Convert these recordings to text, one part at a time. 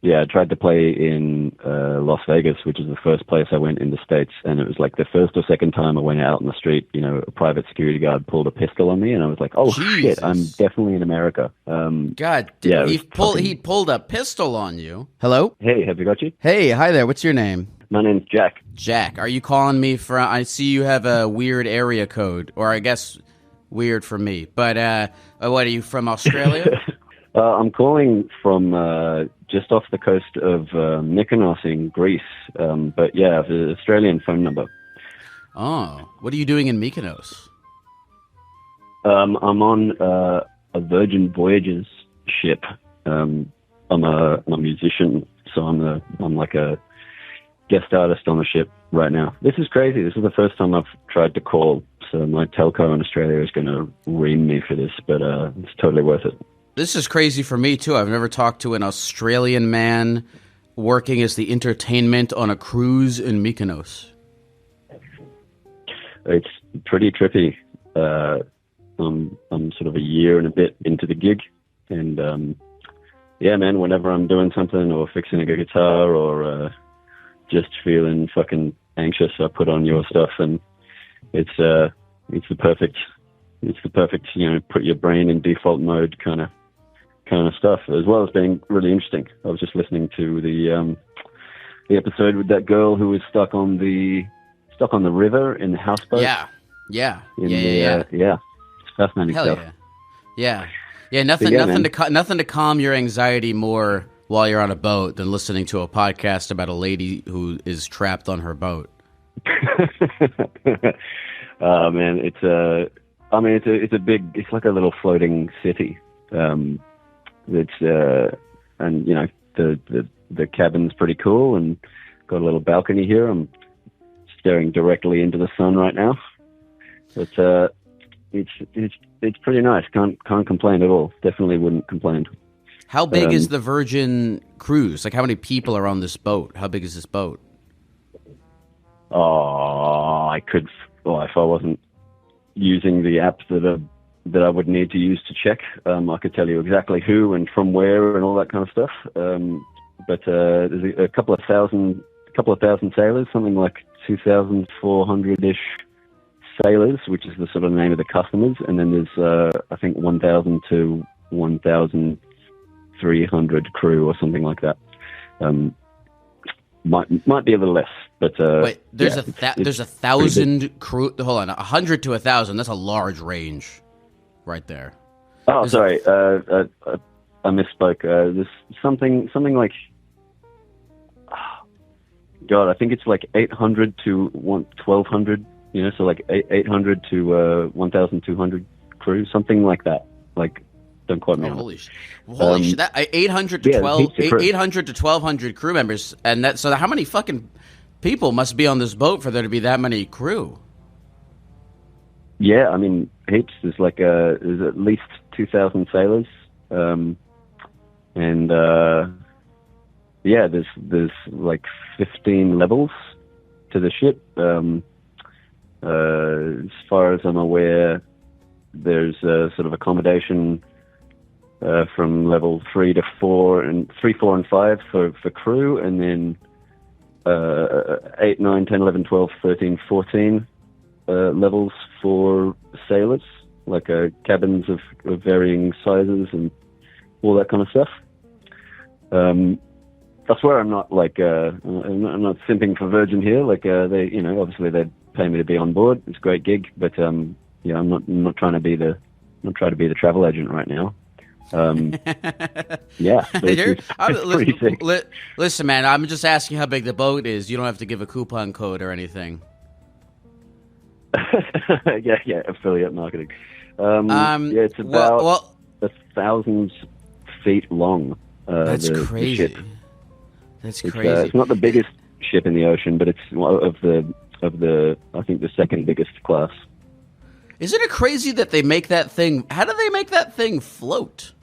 Yeah, I tried to play in Las Vegas, which is the first place I went in the States, and it was like the first or second time I went out in the street, a private security guard pulled a pistol on me, and I was like, oh, shit, I'm definitely in America. God, yeah, he pulled a pistol on you. Hello? Hey, have you got you? Hey, hi there. What's your name? My name's Jack. Jack, are you calling me from... I see you have a weird area code, or I guess weird for me, but what, are you from Australia? I'm calling from just off the coast of Mykonos in Greece, but yeah, the Australian phone number. Oh, what are you doing in Mykonos? I'm on a Virgin Voyages ship. I'm a musician, so I'm like a guest artist on the ship right now. This is crazy. This is the first time I've tried to call, so my telco in Australia is going to ream me for this, but it's totally worth it. This is crazy for me, too. I've never talked to an Australian man working as the entertainment on a cruise in Mykonos. It's pretty trippy. I'm sort of a year and a bit into the gig, and yeah, man, whenever I'm doing something or fixing a guitar or just feeling fucking anxious, I put on your stuff, and it's the perfect, put your brain in default mode kind of stuff, as well as being really interesting. I was just listening to the episode with that girl who was stuck on the river in the houseboat. Yeah. It's fascinating Hell stuff. Yeah. Nothing to calm your anxiety more while you're on a boat than listening to a podcast about a lady who is trapped on her boat. Oh man, it's like a little floating city. And the cabin's pretty cool, and got a little balcony here. I'm staring directly into the sun right now. It's pretty nice. Can't complain at all. Definitely wouldn't complain. How big is the Virgin cruise? Like, how many people are on this boat? How big is this boat? Oh, if I wasn't using the app that I would need to use to check, I could tell you exactly who and from where and all that kind of stuff. But there's a couple of thousand sailors, something like 2,400-ish sailors, which is the sort of name of the customers. And then there's, I think, 1,000 to 1,300 crew or something like that. Might be a little less, but wait, there's 1,000 crew. Hold on, 100 to 1,000. That's a large range, right there. Oh, sorry, I misspoke. There's something like, God, I think it's like 800 to 1,200. So like 800 to 1,200 crew, something like that. Like, don't quote me on it. Holy shit! That 800 to 1,200 crew members, and so how many fucking people must be on this boat for there to be that many crew? Yeah, I mean, heaps. There's at least 2,000 sailors, and there's like 15 levels to the ship. As far as I'm aware, there's sort of accommodation from level 3 to 4 and 3, 4, and 5 for crew, and then 8, 9, 10, 11, 12, 13, 14 levels for sailors, like cabins of varying sizes and all that kind of stuff. That's where I'm not I'm not simping for Virgin here. Like they, obviously they'd pay me to be on board. It's a great gig, but I'm not trying to be the travel agent right now. Yeah, pretty sick. Listen, man, I'm just asking how big the boat is. You don't have to give a coupon code or anything. yeah, affiliate marketing. It's about 1,000 feet long. That's crazy. The ship. That's crazy. It's not the biggest ship in the ocean, but it's one of the I think the second biggest class. Isn't it crazy that they make that thing? How do they make that thing float?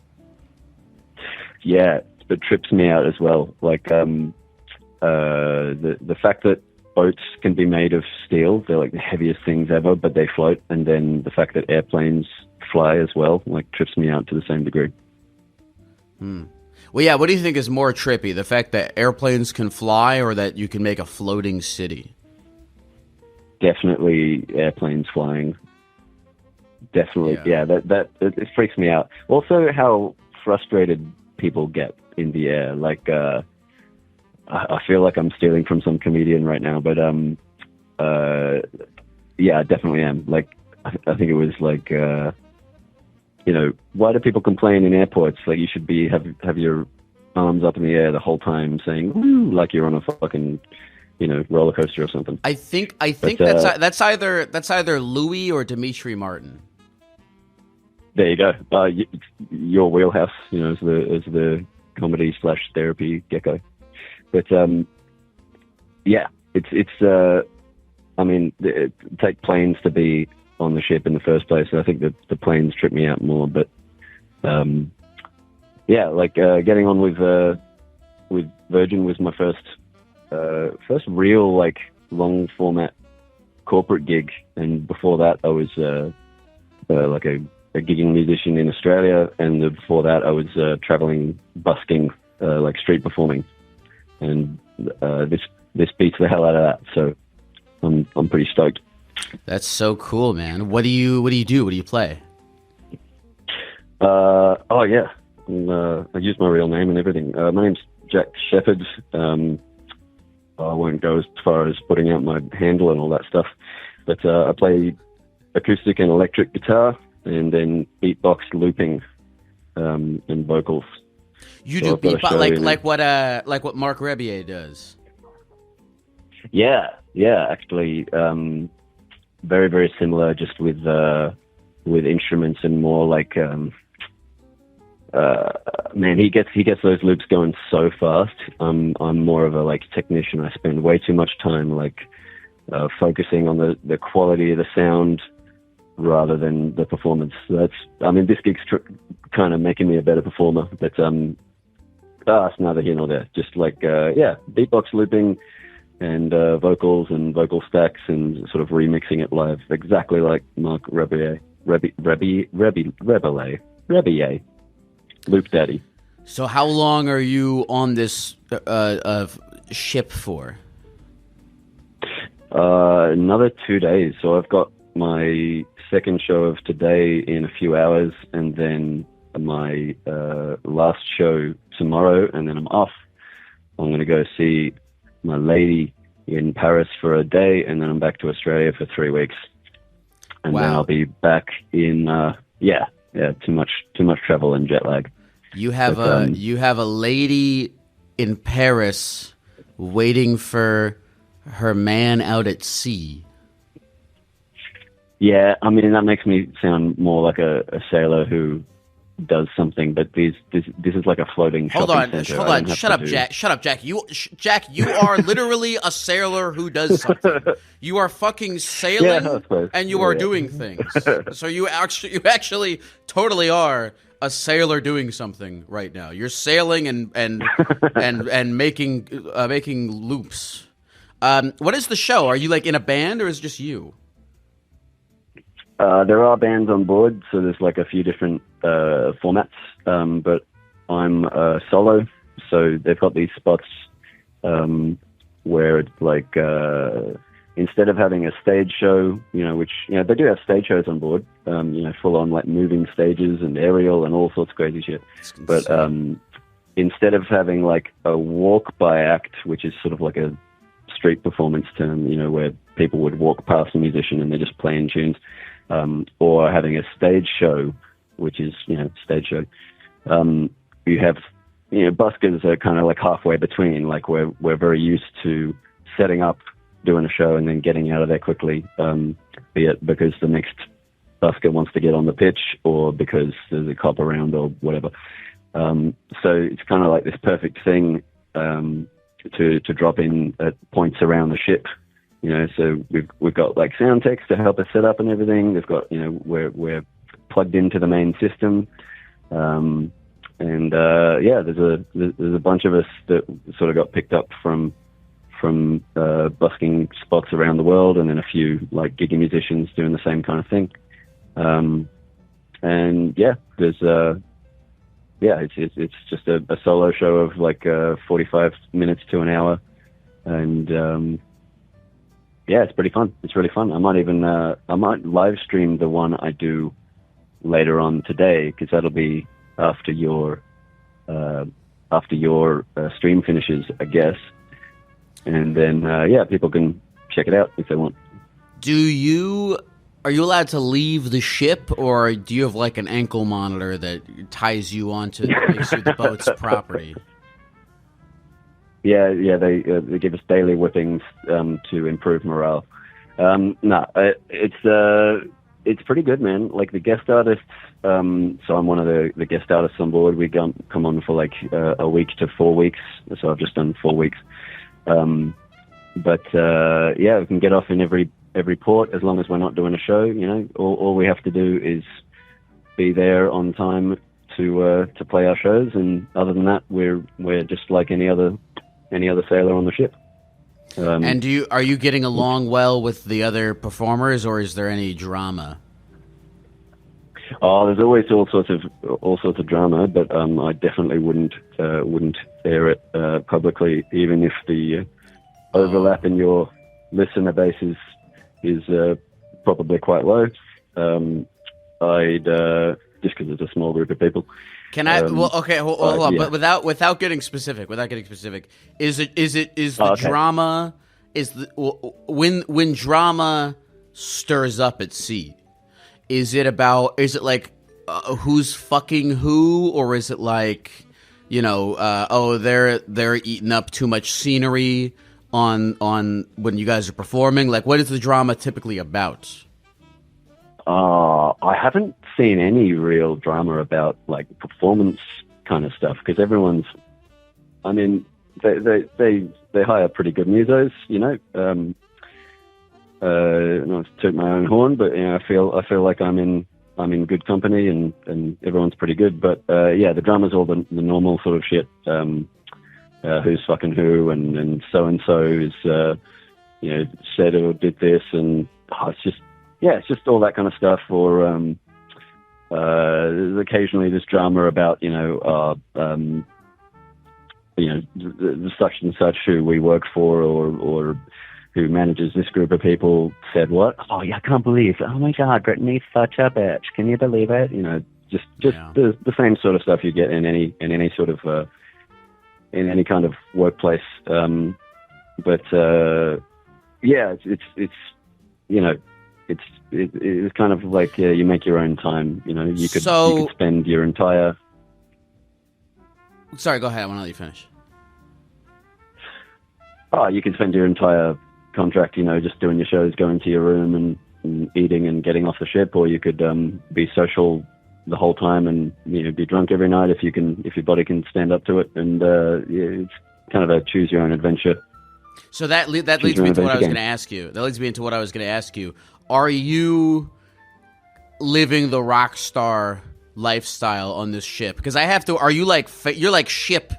Yeah, it trips me out as well. Like the fact that boats can be made of steel, they're like the heaviest things ever, but they float. And then the fact that airplanes fly as well, like, trips me out to the same degree. Well, yeah. What do you think is more trippy? The fact that airplanes can fly, or that you can make a floating city? Definitely airplanes flying. Definitely, yeah. That it freaks me out. Also, how frustrated people get in the air. Like, I feel like I'm stealing from some comedian right now, but yeah, I definitely am. Like, I think it was like, why do people complain in airports? Like, you should have your arms up in the air the whole time, saying "woo," like you're on a fucking roller coaster or something. I think that's either Louis or Dimitri Martin. There you go. Your wheelhouse, as the comedy / therapy Gecko. But yeah, it's. I mean, it take planes to be on the ship in the first place. So I think that the planes trip me out more. But yeah, like getting on with Virgin was my first real like long format corporate gig, and before that I was like a gigging musician in Australia, and before that I was traveling busking, like street performing, and this beats the hell out of that. So I'm pretty stoked. That's so cool, man. What do you do? What do you play? Oh yeah, I use my real name and everything. My name's Jack Shepherd. I won't go as far as putting out my handle and all that stuff, but I play acoustic and electric guitar, and then beatbox, looping, and vocals. You do beatbox like what Mark Rebier does. Yeah, actually, very, very similar, just with instruments and more like, man, he gets those loops going so fast. I'm more of a like technician. I spend way too much time like focusing on the quality of the sound rather than the performance. So this gig's kind of making me a better performer, but it's neither here nor there. Just like beatbox, looping, and vocals and vocal stacks, and sort of remixing it live, exactly like Mark Rebier, Loop Daddy. So how long are you on this ship for? Another 2 days. So I've got my second show of today in a few hours, and then my last show tomorrow, and then I'm off. I'm going to go see my lady in Paris for a day, and then I'm back to Australia for 3 weeks, and then I'll be back in too much travel and jet lag. You have a lady in Paris waiting for her man out at sea. Yeah, I mean, that makes me sound more like a sailor who does something, but this is like a floating shopping center. Hold on. Shut up, Jack. Jack, you are literally a sailor who does something. You are fucking sailing, and you are doing things. So you actually totally are a sailor doing something right now. You're sailing and making loops. What is the show? Are you like in a band, or is it just you? There are bands on board, so there's like a few different formats, but I'm solo, so they've got these spots where it's like instead of having a stage show, which they do have stage shows on board, full on like moving stages and aerial and all sorts of crazy shit. But instead of having like a walk by act, which is sort of like a street performance term, where people would walk past a musician and they're just playing tunes. Or having a stage show, which is, stage show. You have, buskers are kind of like halfway between, like we're very used to setting up, doing a show, and then getting out of there quickly, be it because the next busker wants to get on the pitch or because there's a cop around or whatever. So it's kind of like this perfect thing to drop in at points around the ship. So we've got like sound techs to help us set up and everything. They've got, we're plugged into the main system. There's a bunch of us that sort of got picked up from busking spots around the world, and then a few like gigging musicians doing the same kind of thing. There's it's just a solo show of like 45 minutes to an hour, and it's pretty fun. It's really fun. I might live stream the one I do later on today, because that'll be after your stream finishes, I guess. And then people can check it out if they want. Are you allowed to leave the ship, or do you have like an ankle monitor that ties you onto makes you the boat's property? Yeah, they give us daily whippings to improve morale. It's pretty good, man. Like the guest artists, so I'm one of the guest artists on board. We come on for like a week to 4 weeks. So I've just done 4 weeks. We can get off in every port as long as we're not doing a show. You know, all we have to do is be there on time to play our shows, and other than that, we're just like any other sailor on the ship. And are you getting along well with the other performers, or is there any drama? Oh, there's always all sorts of drama, but I definitely wouldn't air it publicly, even if the overlap in your listener base is probably quite low. I'd just because it's a small group of people. Can I? Hold on. Yeah. But without getting specific, is the drama when drama stirs up at sea? Is it like who's fucking who, or is it like they're eating up too much scenery on when you guys are performing? Like, what is the drama typically about? I haven't seen any real drama about like performance kind of stuff, because everyone's, I mean, they hire pretty good musos, not to toot my own horn, but I feel like I'm in good company, and everyone's pretty good. But the drama's all the normal sort of shit. Who's fucking who, and so is said or did this, and it's just all that kind of stuff. Or there's occasionally this drama about the such and such who we work for, or who manages this group of people said what? Oh, yeah, I can't believe. Oh my God, Brittany's such a bitch. Can you believe it? Just the same sort of stuff you get in any sort of in any kind of workplace. It's kind of like you make your own time. You could spend your entire. Sorry, go ahead. I want to let you finish. Oh, you could spend your entire contract, just doing your shows, going to your room and eating and getting off the ship, or you could be social the whole time and be drunk every night if your body can stand up to it. And it's kind of a choose your own adventure. So that leads me into what I was going to ask you. That leads me into what I was going to ask you. Are you living the rock star lifestyle on this ship? Because I have to. Are you like you're like ship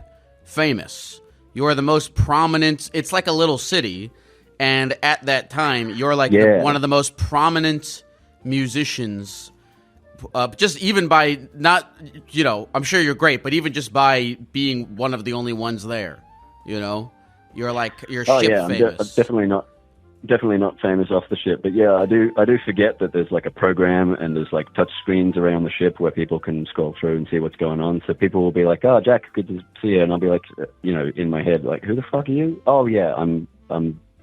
famous? You are the most prominent. It's like a little city, and at that time, you're like one of the most prominent musicians. Just even by not, I'm sure you're great, but even just by being one of the only ones there, you're ship famous. I'm definitely not famous off the ship, but I do forget that there's like a program and there's like touch screens around the ship where people can scroll through and see what's going on. So people will be like, "Oh, Jack, good to see you," and I'll be like, in my head, like, "Who the fuck are you?" "Oh yeah, I'm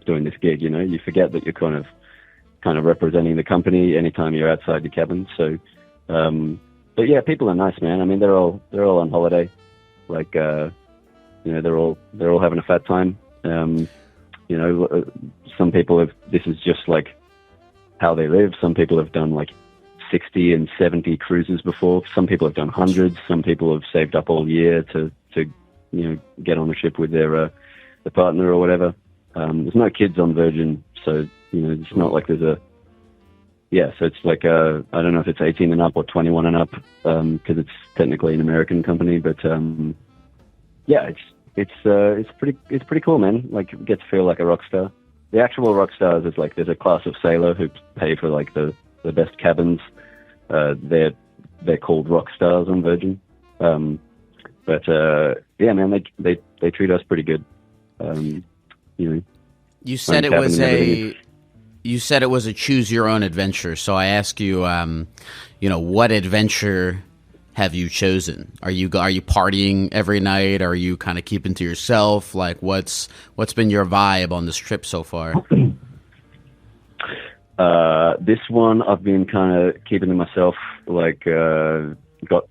doing this gig." You forget that you're kind of representing the company anytime you're outside your cabin. So, but yeah, people are nice, man. I mean, they're all on holiday, like they're all having a fat time. Some people this is just like how they live. Some people have done like 60 and 70 cruises before. Some people have done hundreds. Some people have saved up all year to get on the ship with their partner or whatever. There's no kids on Virgin, so it's not like there's so it's like I don't know if it's 18 and up or 21 and up, because it's technically an American company, but it's pretty cool, man. Like, you get to feel like a rock star. The actual rock stars is like, there's a class of sailor who pay for like the best cabins. They're called rock stars on Virgin. But yeah, man, they treat us pretty good. You know, you said it was a choose your own adventure. So I ask you, what adventure have you chosen? Are you partying every night? Are you kind of keeping to yourself? Like, what's been your vibe on this trip so far? This one I've been kind of keeping to myself. Like, got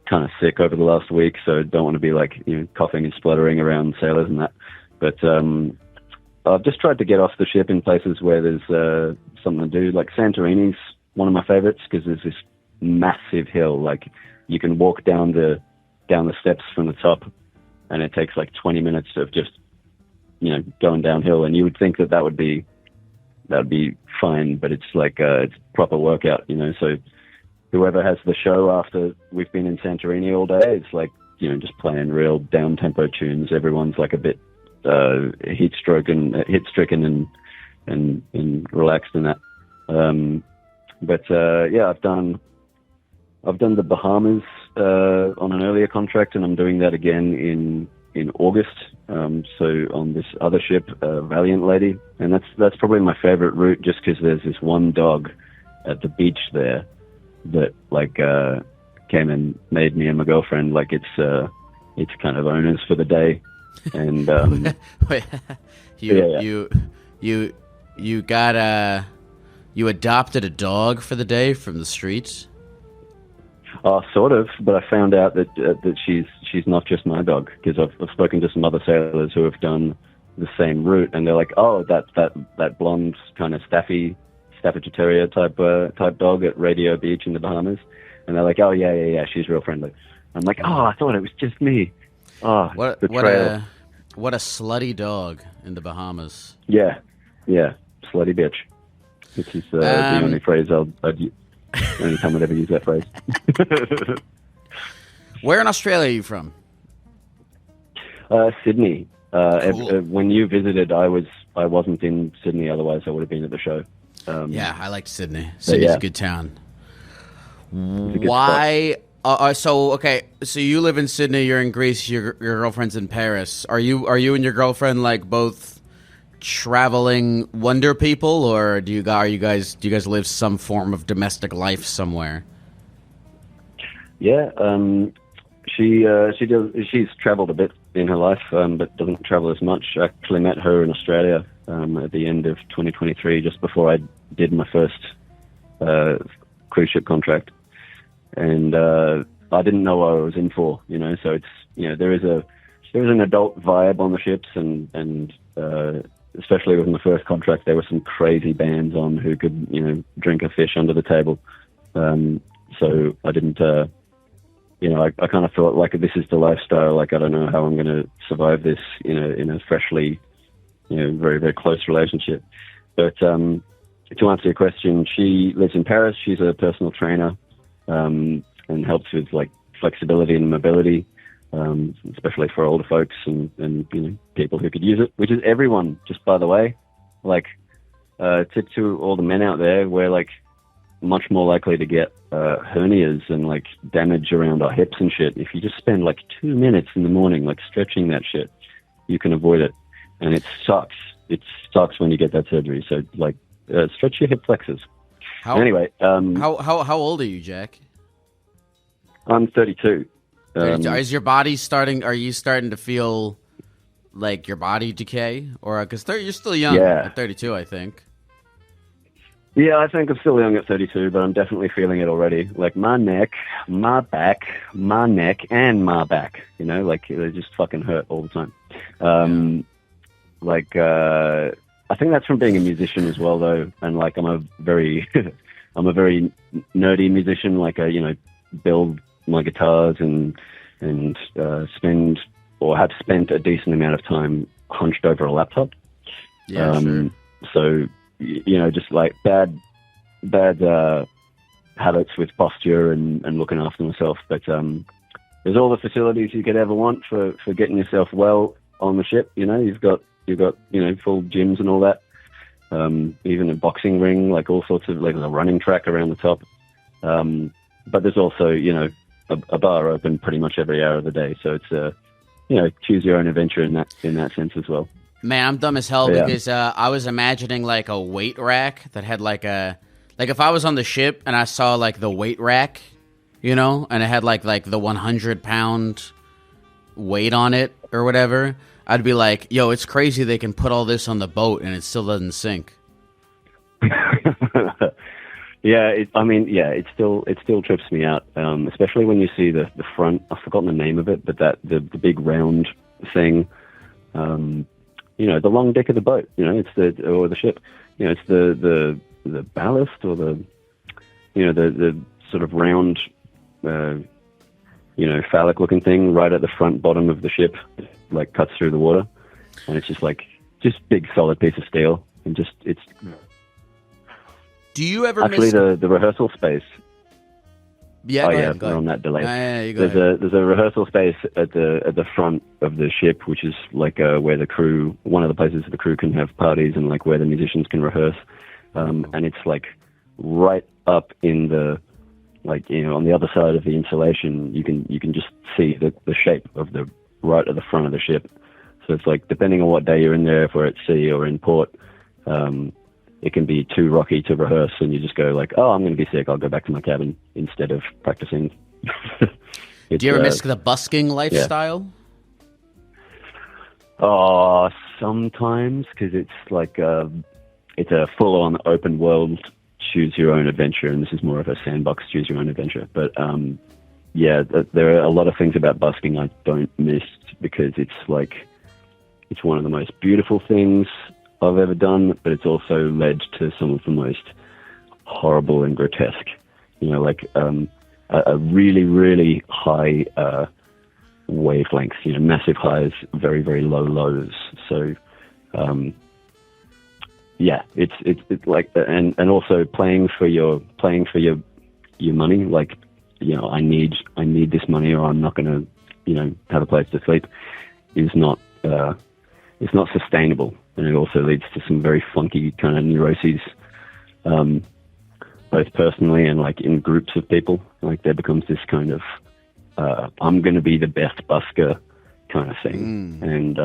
kind of sick over the last week, so don't want to be like coughing and spluttering around sailors and that. But I've just tried to get off the ship in places where there's something to do. Like Santorini's one of my favorites because there's this massive hill. Like you can walk down the steps from the top, and it takes like 20 minutes of just going downhill. And you would think that would be fine, but it's like it's proper workout, So whoever has the show after we've been in Santorini all day, it's like just playing real down tempo tunes. Everyone's like a bit hit stricken and relaxed in that. But yeah, I've done the Bahamas on an earlier contract, and I'm doing that again in August. So on this other ship, Valiant Lady, and that's probably my favorite route, just because there's this one dog at the beach there that like came and made me and my girlfriend like it's kind of owners for the day. And wait, you adopted a dog for the day from the streets? Sort of, but I found out that she's not just my dog, because I've spoken to some other sailors who have done the same route, and they're like, oh, that blonde kind of Staffordshire Terrier type dog at Radio Beach in the Bahamas, and they're like, oh yeah, she's real friendly. I'm like, oh, I thought it was just me. Oh, what a slutty dog in the Bahamas. Yeah, slutty bitch. This is the only phrase I'd anytime I'd ever use that phrase. Where in Australia are you from? Sydney. Cool. When you visited, I wasn't in Sydney. Otherwise, I would have been at the show. Yeah, I liked Sydney. Sydney's a good town. Why? So you live in Sydney. You're in Greece. Your girlfriend's in Paris. Are you and your girlfriend like both traveling wonder people, or do you guys live some form of domestic life somewhere? Yeah, she's traveled a bit in her life, but doesn't travel as much. I actually met her in Australia at the end of 2023, just before I did my first cruise ship contract, and I didn't know what I was in for, So it's there is an adult vibe on the ships, and especially with my first contract, there were some crazy bands on who could drink a fish under the table. So I didn't. I kind of thought, like, this is the lifestyle. Like, I don't know how I'm going to survive this, in a freshly, very, very close relationship. But to answer your question, she lives in Paris. She's a personal trainer and helps with, like, flexibility and mobility, especially for older folks and people who could use it, which is everyone, just by the way. Like, to all the men out there, we're, like, much more likely to get hernias and like damage around our hips and shit. If you just spend like 2 minutes in the morning like stretching that shit, you can avoid it. And it sucks. It sucks when you get that surgery. So like stretch your hip flexors. Anyway, how old are you, Jack? I'm 32. Is your body starting? Are you starting to feel like your body decay, or because you're still young at 32, I think. Yeah, I think I'm still young at 32, but I'm definitely feeling it already. Like my neck, my back, my neck, and my back. Like they just fucking hurt all the time. I think that's from being a musician as well, though. And like I'm a very nerdy musician. Like I, build my guitars and spend or have spent a decent amount of time hunched over a laptop. Yeah, sure. So. Just like bad habits with posture and looking after myself. But there's all the facilities you could ever want for getting yourself well on the ship. You've got full gyms and all that. Even a boxing ring, like all sorts of, like a running track around the top. But there's also a bar open pretty much every hour of the day. So it's choose your own adventure in that sense as well. Man, I'm dumb as hell because I was imagining like a weight rack that had like if I was on the ship and I saw like the weight rack, and it had like the 100-pound weight on it or whatever, I'd be like, yo, it's crazy they can put all this on the boat and it still doesn't sink. It still trips me out, especially when you see the front. I've forgotten the name of it, but the big round thing, the long deck of the boat, it's the ship, it's the ballast or the sort of round, phallic looking thing right at the front bottom of the ship, like cuts through the water, and it's just big solid piece of steel, and it's. Do you ever actually the rehearsal space? Yeah, go ahead. We're on that delay. There's a rehearsal space at the front of the ship, which is like where one of the places the crew can have parties and like where the musicians can rehearse. And it's like right up in the on the other side of the insulation. You can just see the shape of the right at the front of the ship. So it's like depending on what day you're in there, if we're at sea or in port. It can be too rocky to rehearse, and you just go like, "Oh, I'm going to be sick. I'll go back to my cabin instead of practicing." Do you ever miss the busking lifestyle? Oh, sometimes, because it's like it's a full-on open world, choose your own adventure, and this is more of a sandbox, choose your own adventure. But there are a lot of things about busking I don't miss because it's one of the most beautiful things I've ever done, but it's also led to some of the most horrible and grotesque, a really, really high wavelengths, massive highs, very, very low lows. So, it's like, and also playing for your money. Like, I need this money or I'm not going to, have a place to sleep is not, it's not sustainable. And it also leads to some very funky kind of neuroses, both personally and like in groups of people. Like there becomes this kind of, I'm going to be the best busker kind of thing. And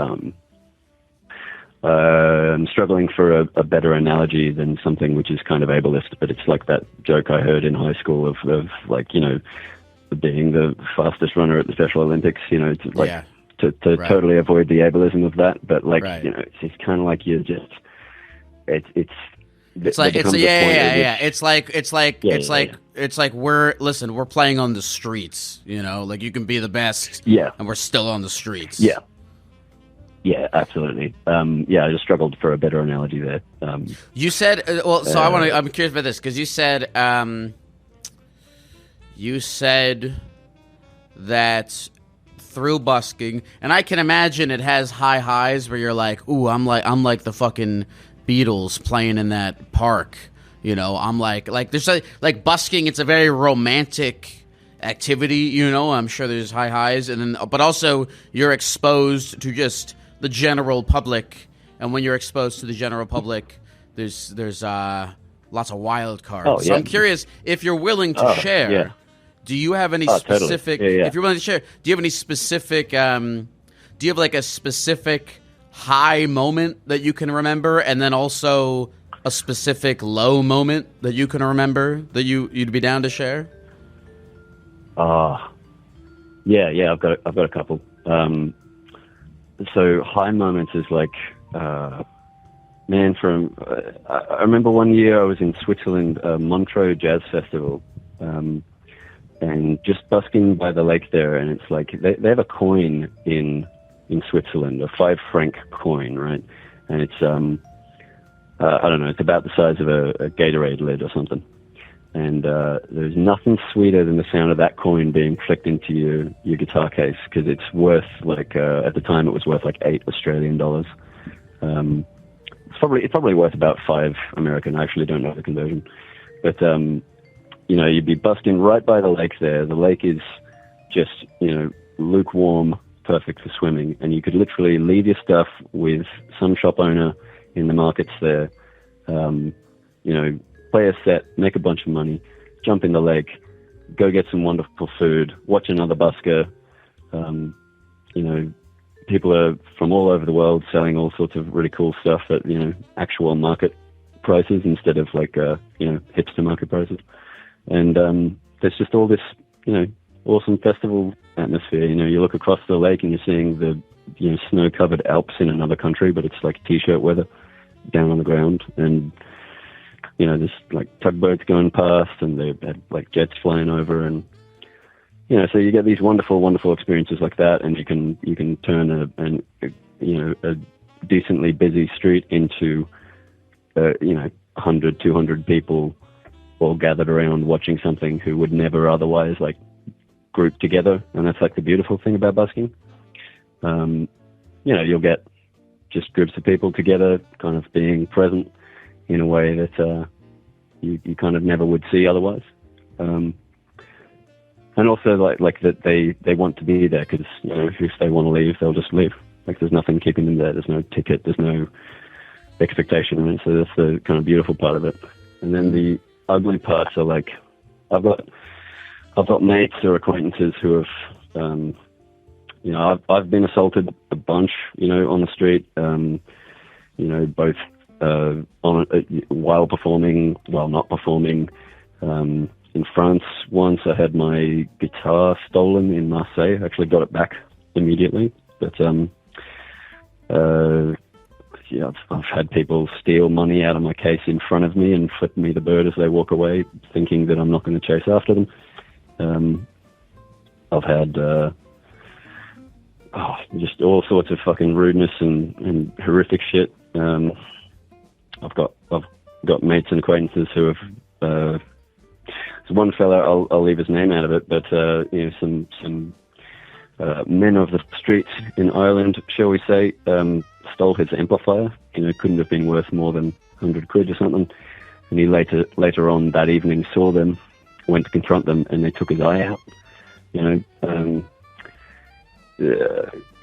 I'm struggling for a better analogy than something which is kind of ableist, but it's like that joke I heard in high school of like, being the fastest runner at the Special Olympics, it's like, to right. Totally avoid the ableism of that, but like right. It's kind of like you're just it's like we're playing on the streets, like you can be the best, and we're still on the streets. Absolutely. I just struggled for a better analogy there. You said I'm curious about this because you said that through busking, and I can imagine it has high highs where you're like, ooh, I'm like the fucking Beatles playing in that park, I'm like there's like busking. It's a very romantic activity, I'm sure there's high highs, and then but also you're exposed to just the general public, and when you're exposed to the general public, there's lots of wild cards. So I'm curious if you're willing to share. Yeah. Do you have any specific? Totally. Yeah. If you're willing to share, do you have any specific? Do you have like a specific high moment that you can remember, and then also a specific low moment that you can remember that you'd be down to share? I've got a couple. So high moments is like, I remember one year I was in Switzerland, Montreux Jazz Festival. And just busking by the lake there, and it's like they have a coin in Switzerland, a 5 franc coin, right? And it's I don't know, it's about the size of a Gatorade lid or something. And there's nothing sweeter than the sound of that coin being flicked into your guitar case, because it's worth like at the time it was worth like $8 Australian. It's probably worth about 5 American. I actually don't know the conversion, but you'd be busking right by the lake there. The lake is just, lukewarm, perfect for swimming. And you could literally leave your stuff with some shop owner in the markets there, play a set, make a bunch of money, jump in the lake, go get some wonderful food, watch another busker. You know, people are from all over the world selling all sorts of really cool stuff at, you know, actual market prices instead of like, you know, hipster market prices. And there's just all this, you know, awesome festival atmosphere. You know, you look across the lake and you're seeing the, you know, snow-covered Alps in another country, but it's like t-shirt weather down on the ground. And, you know, there's like tugboats going past and they had like jets flying over, and, you know, so you get these wonderful, wonderful experiences like that, and you can turn a decently busy street into, you know, 100, 200 people all gathered around watching something who would never otherwise like group together. And that's like the beautiful thing about busking. You know, you'll get just groups of people together kind of being present in a way that you kind of never would see otherwise. And also like that they want to be there because, you know, if they want to leave, they'll just leave. Like there's nothing keeping them there. There's no ticket. There's no expectation. And so that's the kind of beautiful part of it. And then the ugly parts are like, I've got mates or acquaintances who have, you know, I've been assaulted a bunch, you know, on the street, you know, both while performing, while not performing. In France, once I had my guitar stolen in Marseille. I actually got it back immediately. But, yeah, I've had people steal money out of my case in front of me and flip me the bird as they walk away, thinking that I'm not going to chase after them. I've had just all sorts of fucking rudeness and horrific shit. I've got mates and acquaintances who have. There's one fella, I'll leave his name out of it, but you know, some men of the streets in Ireland, shall we say, stole his amplifier. You know, couldn't have been worth more than 100 quid or something. And he later on that evening saw them, went to confront them, and they took his eye out. You know,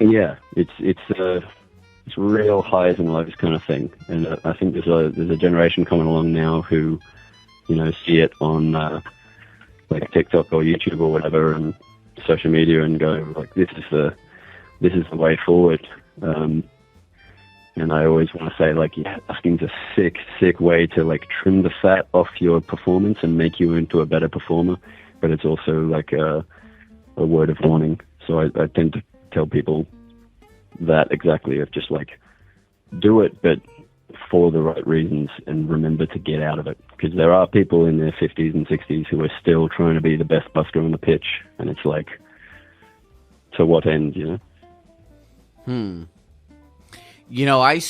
yeah, it's real highs and lows kind of thing. And I think there's a generation coming along now who, you know, see it on like TikTok or YouTube or whatever and social media and go like, this is the way forward. And I always want to say, like, yeah, busking's a sick way to like trim the fat off your performance and make you into a better performer. But it's also like a word of warning. So I tend to tell people that exactly, of just like, do it, but for the right reasons, and remember to get out of it. Because there are people in their 50s and 60s who are still trying to be the best busker on the pitch. And it's like, to what end, you know? You know, I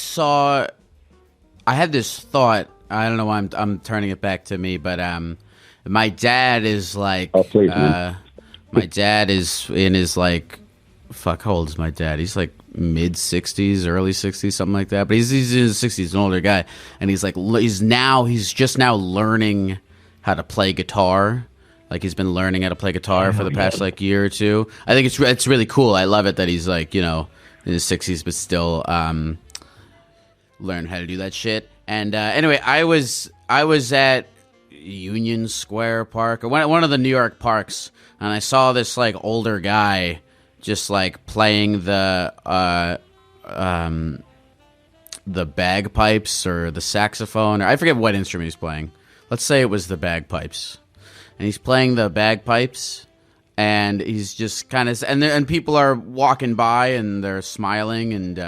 had this thought, I don't know why I'm turning it back to me, but my dad is like, oh, please, my dad is in his like, fuck, how old is my dad? He's like mid 60s, early 60s, something like that. But he's in his 60s, an older guy, and he's like, he's just now learning how to play guitar. Like he's been learning how to play guitar for the past like year or two. I think it's really cool. I love it that he's like, you know, in his 60s, but still learn how to do that shit. And anyway, I was at Union Square Park, or one of the New York parks, and I saw this like older guy just like playing the bagpipes or the saxophone, or I forget what instrument he's playing. Let's say it was the bagpipes, and he's playing the bagpipes. And he's just kind of, and people are walking by and they're smiling, and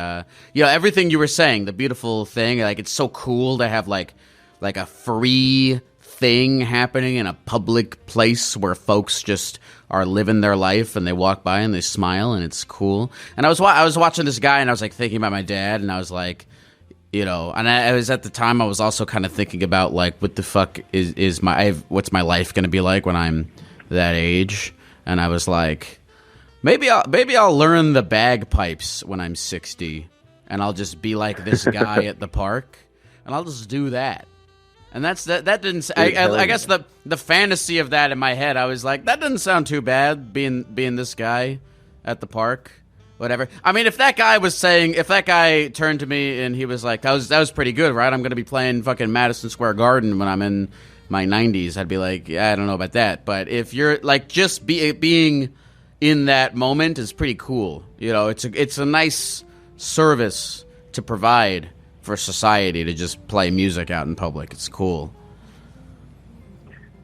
you know, everything you were saying, the beautiful thing, like it's so cool to have like a free thing happening in a public place where folks just are living their life and they walk by and they smile and it's cool. And I was watching this guy and I was like thinking about my dad, and I was like, you know, and I was at the time I was also kind of thinking about like, what the fuck what's my life going to be like when I'm that age? And I was like, maybe I'll learn the bagpipes when I'm 60, and I'll just be like this guy at the park, and I'll just do that. And that didn't. I guess the fantasy of that in my head, I was like, that doesn't sound too bad, being this guy at the park, whatever. I mean, if that guy turned to me and he was like, that was pretty good, right? I'm gonna be playing fucking Madison Square Garden when I'm in my 90s, I'd be like, yeah, I don't know about that. But if you're like just being in that moment is pretty cool. You know, it's a nice service to provide for society to just play music out in public. It's cool.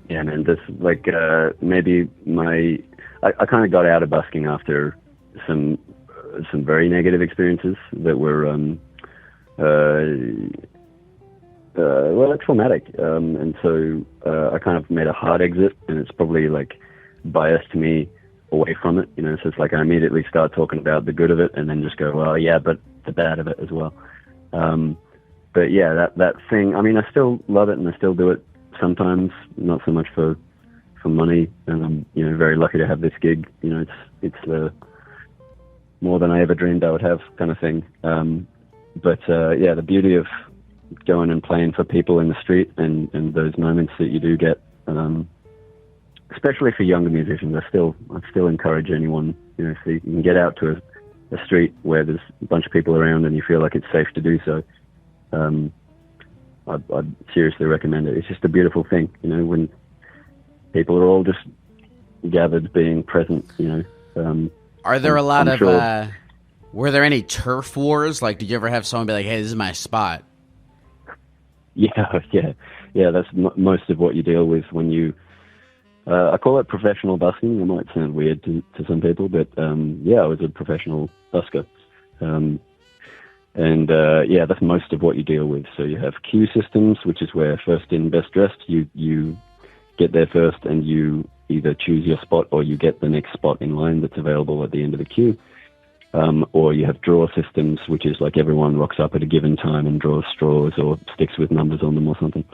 Yeah, man. This like maybe I kind of got out of busking after some very negative experiences that were traumatic, and so I kind of made a hard exit, and it's probably like biased me away from it. You know, so it's like I immediately start talking about the good of it, and then just go, well, yeah, but the bad of it as well. But yeah, that thing. I mean, I still love it, and I still do it sometimes. Not so much for money, and I'm very lucky to have this gig. You know, it's the more than I ever dreamed I would have, kind of thing. But the beauty of going and playing for people in the street and those moments that you do get, especially for younger musicians, I still encourage anyone, if you can get out to a street where there's a bunch of people around and you feel like it's safe to do so, I'd seriously recommend it. It's just a beautiful thing, when people are all just gathered, being present, Are there a lot of, were there any turf wars? Like, did you ever have someone be like, hey, this is my spot? Yeah. That's most of what you deal with when you, I call it professional busking. It might sound weird to some people, but I was a professional busker. That's most of what you deal with. So you have queue systems, which is where first in, best dressed, you get there first and you either choose your spot or you get the next spot in line that's available at the end of the queue. Or you have draw systems, which is like everyone rocks up at a given time and draws straws or sticks with numbers on them or something.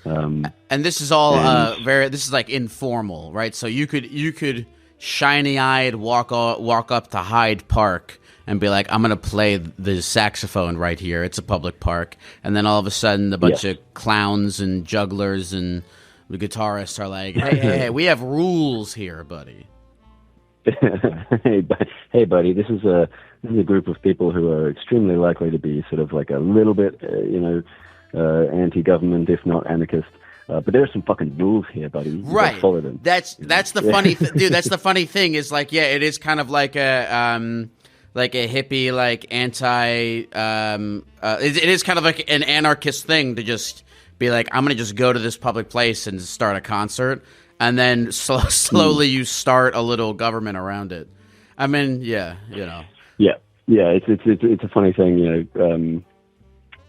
And this is all this is like informal, right? So you could shiny-eyed walk up to Hyde Park and be like, I'm going to play the saxophone right here. It's a public park. And then all of a sudden a bunch of clowns and jugglers and the guitarists are like, hey, we have rules here, buddy. Hey, buddy, this is a group of people who are extremely likely to be sort of like a little bit, anti-government, if not anarchist. But there are some fucking rules here, buddy. You right. Follow them. That's the funny dude. That's the funny thing is like, it is kind of like a hippie, like anti. It is kind of like an anarchist thing to just be like, I'm gonna just go to this public place and start a concert. And then slowly you start a little government around it. I mean, Yeah, it's a funny thing,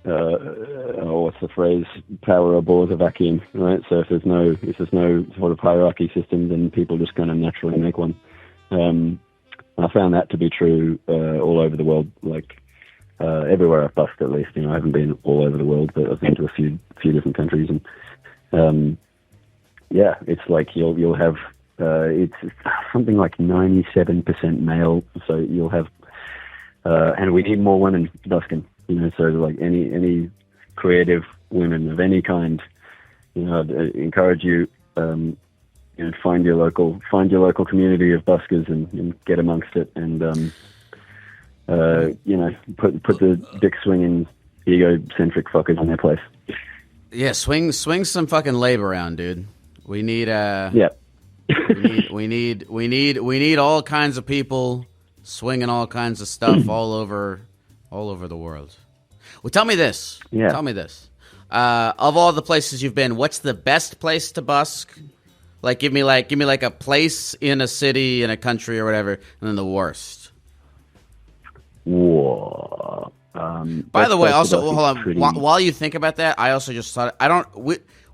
what's the phrase? Power abhors a vacuum, right? So if there's no sort of hierarchy system, then people just kind of naturally make one. I found that to be true all over the world, like everywhere I've busked, at least. I haven't been all over the world, but I've been to a few different countries, and it's like you'll have it's something like 97% male, so you'll have and we need more women busking, so like any creative women of any kind, I'd encourage you, find your local community of buskers and get amongst it, and put the dick swinging egocentric fuckers in their place. Yeah, swing some fucking labor around, dude. We need we need all kinds of people swinging all kinds of stuff all over the world. Well, tell me this. Yeah. Tell me this. Of all the places you've been, what's the best place to busk? Like, give me like a place in a city, in a country, or whatever, and then the worst. Whoa. By the way, also, hold on. While you think about that, I also just thought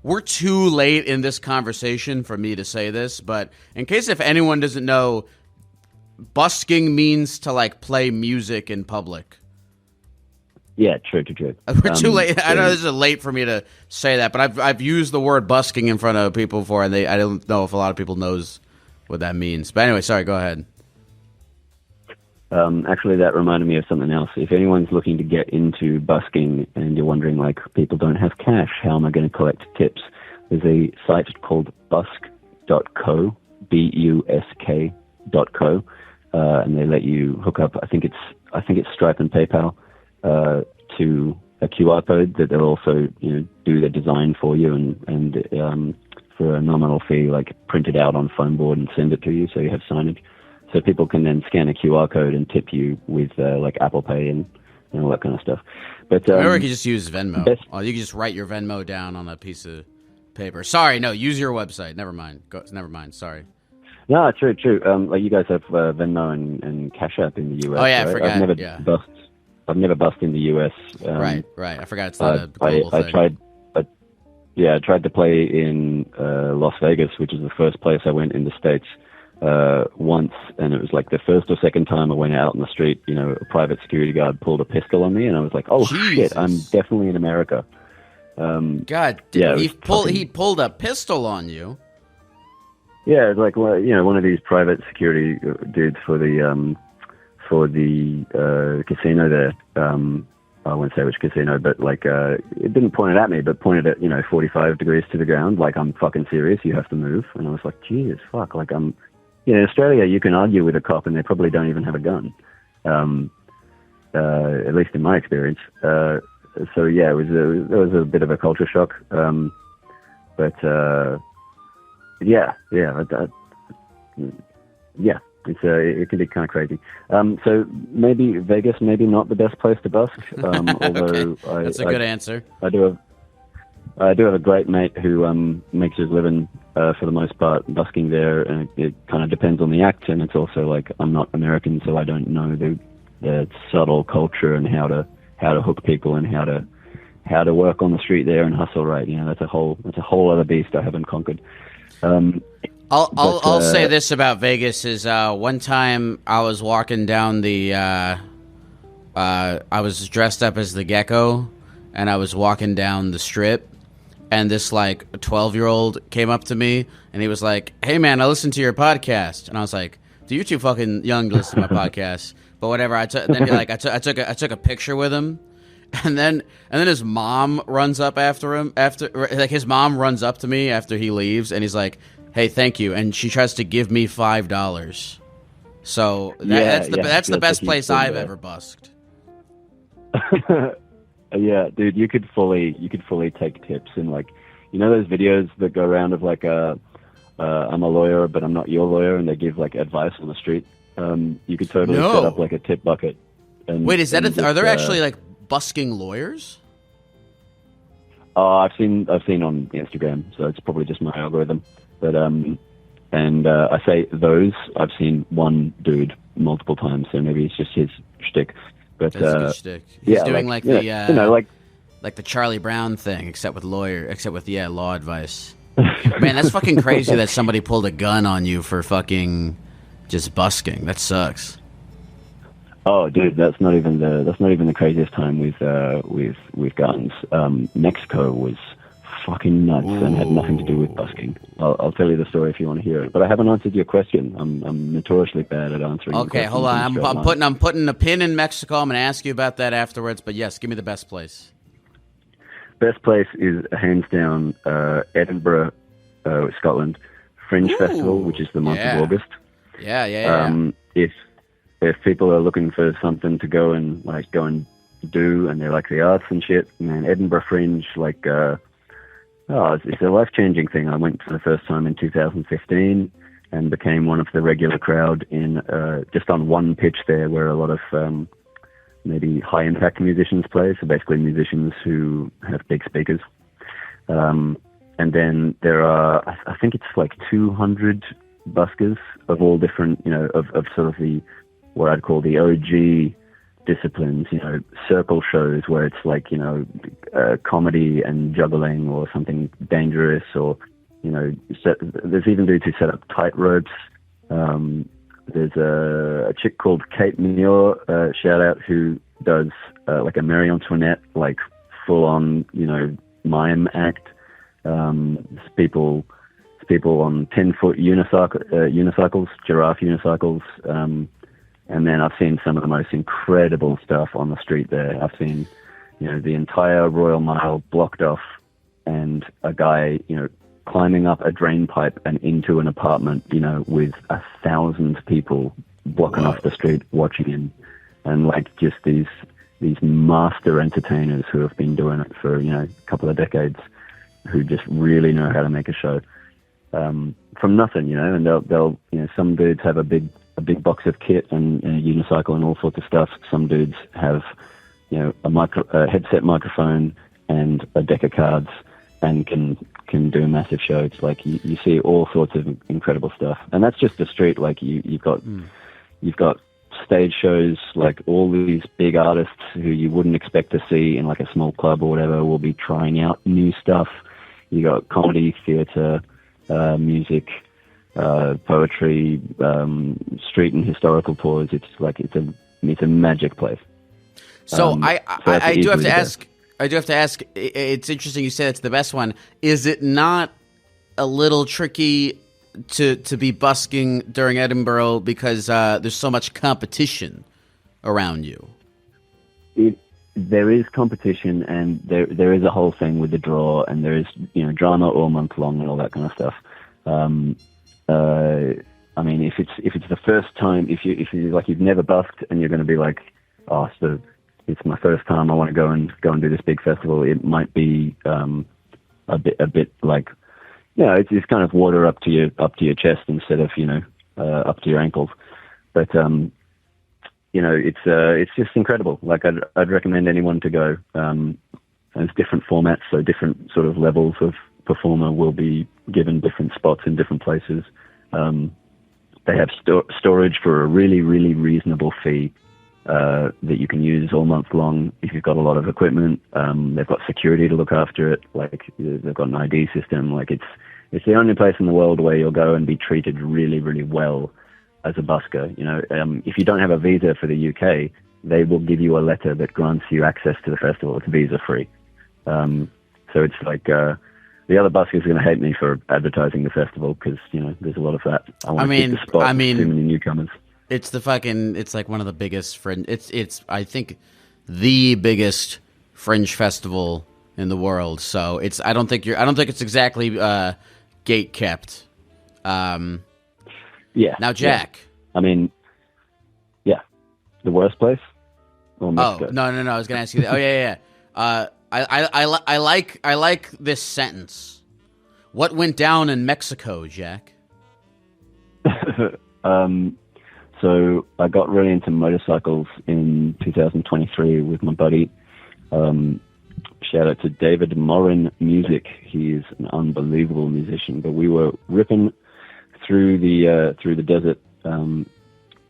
we're too late in this conversation for me to say this, but in case if anyone doesn't know, busking means to like play music in public. Yeah, true. We're too late. I know this is late for me to say that, but I've used the word busking in front of people before, and I don't know if a lot of people knows what that means. But anyway, sorry, go ahead. Actually, that reminded me of something else. If anyone's looking to get into busking and you're wondering, like, people don't have cash, how am I going to collect tips? There's a site called busk.co, busk.co, and they let you hook up. I think it's Stripe and PayPal to a QR code that they'll also, do the design for you and for a nominal fee, like print it out on foam board and send it to you so you have signage. So people can then scan a QR code and tip you with like Apple Pay and all that kind of stuff. But or you can just use Venmo. You can just write your Venmo down on a piece of paper. Sorry, no, use your website. Never mind. Never mind. Sorry. No, true. Like you guys have Venmo and Cash App in the US. Oh yeah, right? I forgot. I've never bussed in the US. Right. I forgot it's not a global thing. I tried to play in Las Vegas, which is the first place I went in the States once, and it was like the first or second time I went out on the street. A private security guard pulled a pistol on me, and I was like, "Oh shit, I'm definitely in America." God, he pulled a pistol on you. Yeah, it's like one of these private security dudes for the casino there. I won't say which casino, but like it didn't point it at me, but pointed at 45 degrees to the ground, like I'm fucking serious. You have to move, and I was like, Jesus fuck, like I'm. In Australia, you can argue with a cop, and they probably don't even have a gun. At least in my experience. So yeah, it was a bit of a culture shock. But yeah. It can be kind of crazy. So maybe Vegas, maybe not the best place to busk. Although okay. That's a good answer. I do have a great mate who makes his living for the most part busking there, and it kind of depends on the act. And it's also like I'm not American, so I don't know the subtle culture and how to hook people and how to work on the street there and hustle right. That's a whole other beast I haven't conquered. I'll say this about Vegas is one time I was walking down I was dressed up as the Gecko, and I was walking down the strip, and this like a 12-year-old came up to me and he was like, "Hey man, I listened to your podcast," and I was like, "Dude, you're too fucking young to listen to my podcast." But whatever. I took a picture with him. And then his mom runs up after him. His mom runs up to me after he leaves, and he's like, "Hey, thank you," and she tries to give me $5. So that's the best place I've ever busked. Yeah, dude, you could fully take tips, and like, those videos that go around of like I'm a lawyer but I'm not your lawyer, and they give like advice on the street. You could totally set up like a tip bucket. Wait, is that are there actually like busking lawyers? I've seen on Instagram, so it's probably just my algorithm. But I say those. I've seen one dude multiple times, so maybe it's just his shtick. But that's a good shtick. He's doing like the Charlie Brown thing, except with law advice. Man, that's fucking crazy that somebody pulled a gun on you for fucking just busking. That sucks. Oh, dude, that's not even the craziest time with guns. Mexico was fucking nuts and had nothing to do with busking. I'll tell you the story if you want to hear it. But I haven't answered your question. I'm notoriously bad at answering. Okay, hold on. I'm putting a pin in Mexico. I'm going to ask you about that afterwards. But yes, give me the best place. Best place is hands down Edinburgh, Scotland, Fringe Festival, which is the month of August. Yeah. If people are looking for something to go and do, and they like the arts and shit, man, Edinburgh Fringe, it's a life-changing thing. I went for the first time in 2015 and became one of the regular crowd in just on one pitch there, where a lot of maybe high-impact musicians play. So basically, musicians who have big speakers. And then there are, I think it's like 200 buskers of all different, of sort of the what I'd call the OG disciplines, circle shows where it's like, comedy and juggling or something dangerous, or, there's even dudes who set up tight ropes. There's a chick called Kate Muir, shout out, who does like a Marie Antoinette, like full on, mime act. It's people on 10-foot unicycles, giraffe unicycles. And then I've seen some of the most incredible stuff on the street there. I've seen, the entire Royal Mile blocked off, and a guy, climbing up a drain pipe and into an apartment, with 1,000 people blocking off the street watching him. And like just these these master entertainers who have been doing it for, a couple of decades, who just really know how to make a show from nothing, and they'll some dudes have a big box of kit and a unicycle and all sorts of stuff. Some dudes have a headset microphone and a deck of cards and can do a massive show. It's like you see all sorts of incredible stuff, and that's just the street. Like you've got stage shows, like all these big artists who you wouldn't expect to see in like a small club or whatever will be trying out new stuff. You got comedy, theater, music, poetry, street and historical tours. It's like it's a magic place. So I do have to ask. I do have to ask. It's interesting you said it's the best one. Is it not a little tricky to be busking during Edinburgh because there's so much competition around you? There is competition, and there is a whole thing with the draw, and there is drama all month long and all that kind of stuff. I mean, if it's the first time, if you like you've never busked and you're going to be like, oh, so it's my first time, I want to go and do this big festival. It might be a bit like, it's kind of water up to your chest instead of up to your ankles. But it's just incredible. Like I'd recommend anyone to go. There's different formats, so different sort of levels of performer will be given different spots in different places. They have storage for a really, really reasonable fee that you can use all month long if you've got a lot of equipment. They've got security to look after it. Like they've got an ID system. Like it's the only place in the world where you'll go and be treated really, really well as a busker. If you don't have a visa for the UK, they will give you a letter that grants you access to the festival. It's visa free. So it's like the other buskers are going to hate me for advertising the festival because there's a lot of that. I want to keep the spot. Too many newcomers. It's it's like one of the biggest it's I think the biggest fringe festival in the world. So I don't think it's exactly gate kept. Yeah. Now, Jack. Yeah. I mean, yeah, the worst place. Or Mexico? Oh no! I was going to ask you that. Oh yeah. I like this sentence. What went down in Mexico, Jack? So I got really into motorcycles in 2023 with my buddy. Shout out to David Morin Music. He is an unbelievable musician. But we were ripping through the desert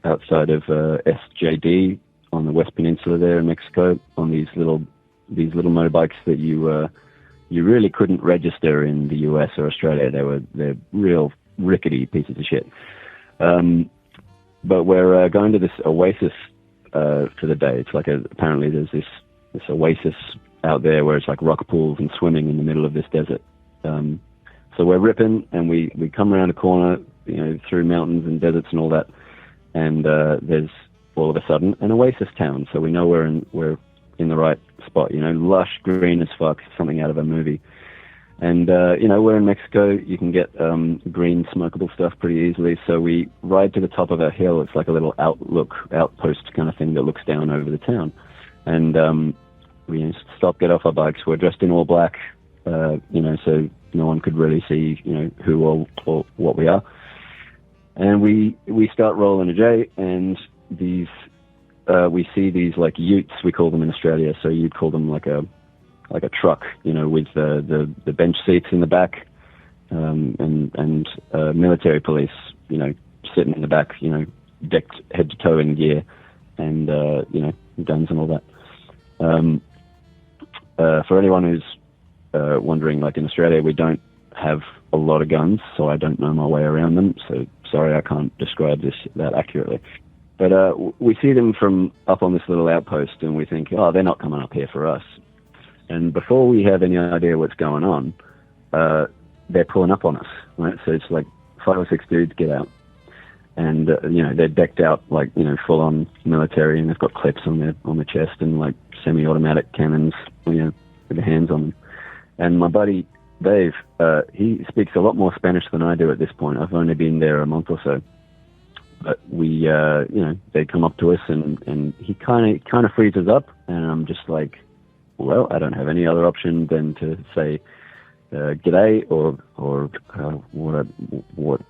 outside of SJD on the West Peninsula there in Mexico on these little motorbikes that you really couldn't register in the US or Australia. They're real rickety pieces of shit. But we're going to this oasis for the day. It's like apparently there's this oasis out there where it's like rock pools and swimming in the middle of this desert. So we're ripping, and we come around a corner, through mountains and deserts and all that, and there's all of a sudden an oasis town. So we know we're in the right spot. Lush green as fuck, something out of a movie. And we're in Mexico. You can get green smokable stuff pretty easily. So we ride to the top of a hill. It's like a little outpost kind of thing that looks down over the town. And we stop, get off our bikes. We're dressed in all black, so no one could really see, who or what we are. And we start rolling a J, and we see these like utes, we call them in Australia. So you'd call them like a truck, with the bench seats in the back, and military police, sitting in the back, decked head to toe in gear, and guns and all that. For anyone who's wondering, like in Australia, we don't have a lot of guns, so I don't know my way around them. So sorry, I can't describe that accurately. But we see them from up on this little outpost, and we think, oh, they're not coming up here for us. And before we have any idea what's going on, they're pulling up on us, right? So it's like 5 or 6 dudes get out, and they're decked out like full on military, and they've got clips on their chest and like semi-automatic cannons, with their hands on them. And my buddy Dave, he speaks a lot more Spanish than I do at this point. I've only been there a month or so, but we, they come up to us and he kind of freezes up, and I'm just like, well, I don't have any other option than to say, g'day, or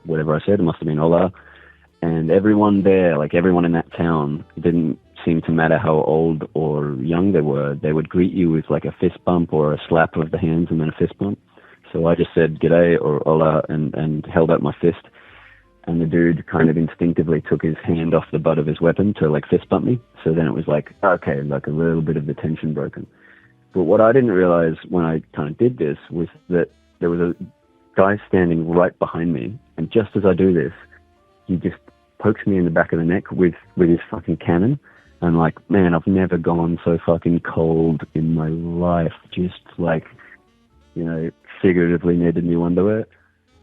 whatever I said. It must have been hola. And everyone there, like everyone in that town, didn't seem to matter how old or young they were. They would greet you with like a fist bump or a slap of the hands and then a fist bump. So I just said g'day or hola and held up my fist. And the dude kind of instinctively took his hand off the butt of his weapon to like fist bump me. So then it was like, okay, like a little bit of the tension broken. But what I didn't realize when I kind of did this was that there was a guy standing right behind me. And just as I do this, he just pokes me in the back of the neck with his fucking cannon. I'm like, man, I've never gone so fucking cold in my life. Just like, figuratively needed new underwear.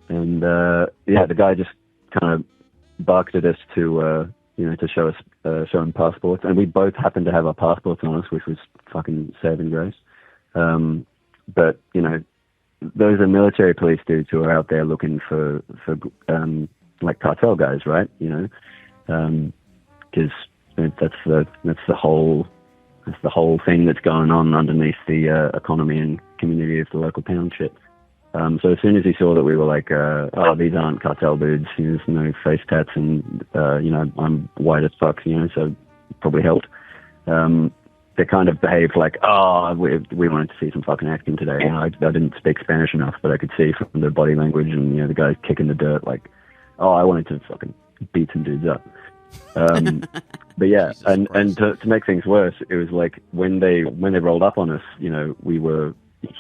And, the guy just kind of barked at us to show him passports. And we both happened to have our passports on us, which was fucking saving grace. But, those are military police dudes who are out there looking for like cartel guys, right? Because that's the whole thing that's going on underneath the economy and community of the local township. So as soon as he saw that we were like, these aren't cartel dudes, there's no face tats, and I'm white as fuck, so it probably helped. They kind of behaved like, we wanted to see some fucking acting today. I didn't speak Spanish enough, but I could see from their body language and the guys kicking the dirt, like, I wanted to fucking beat some dudes up. But yeah, and to make things worse, it was like when they rolled up on us,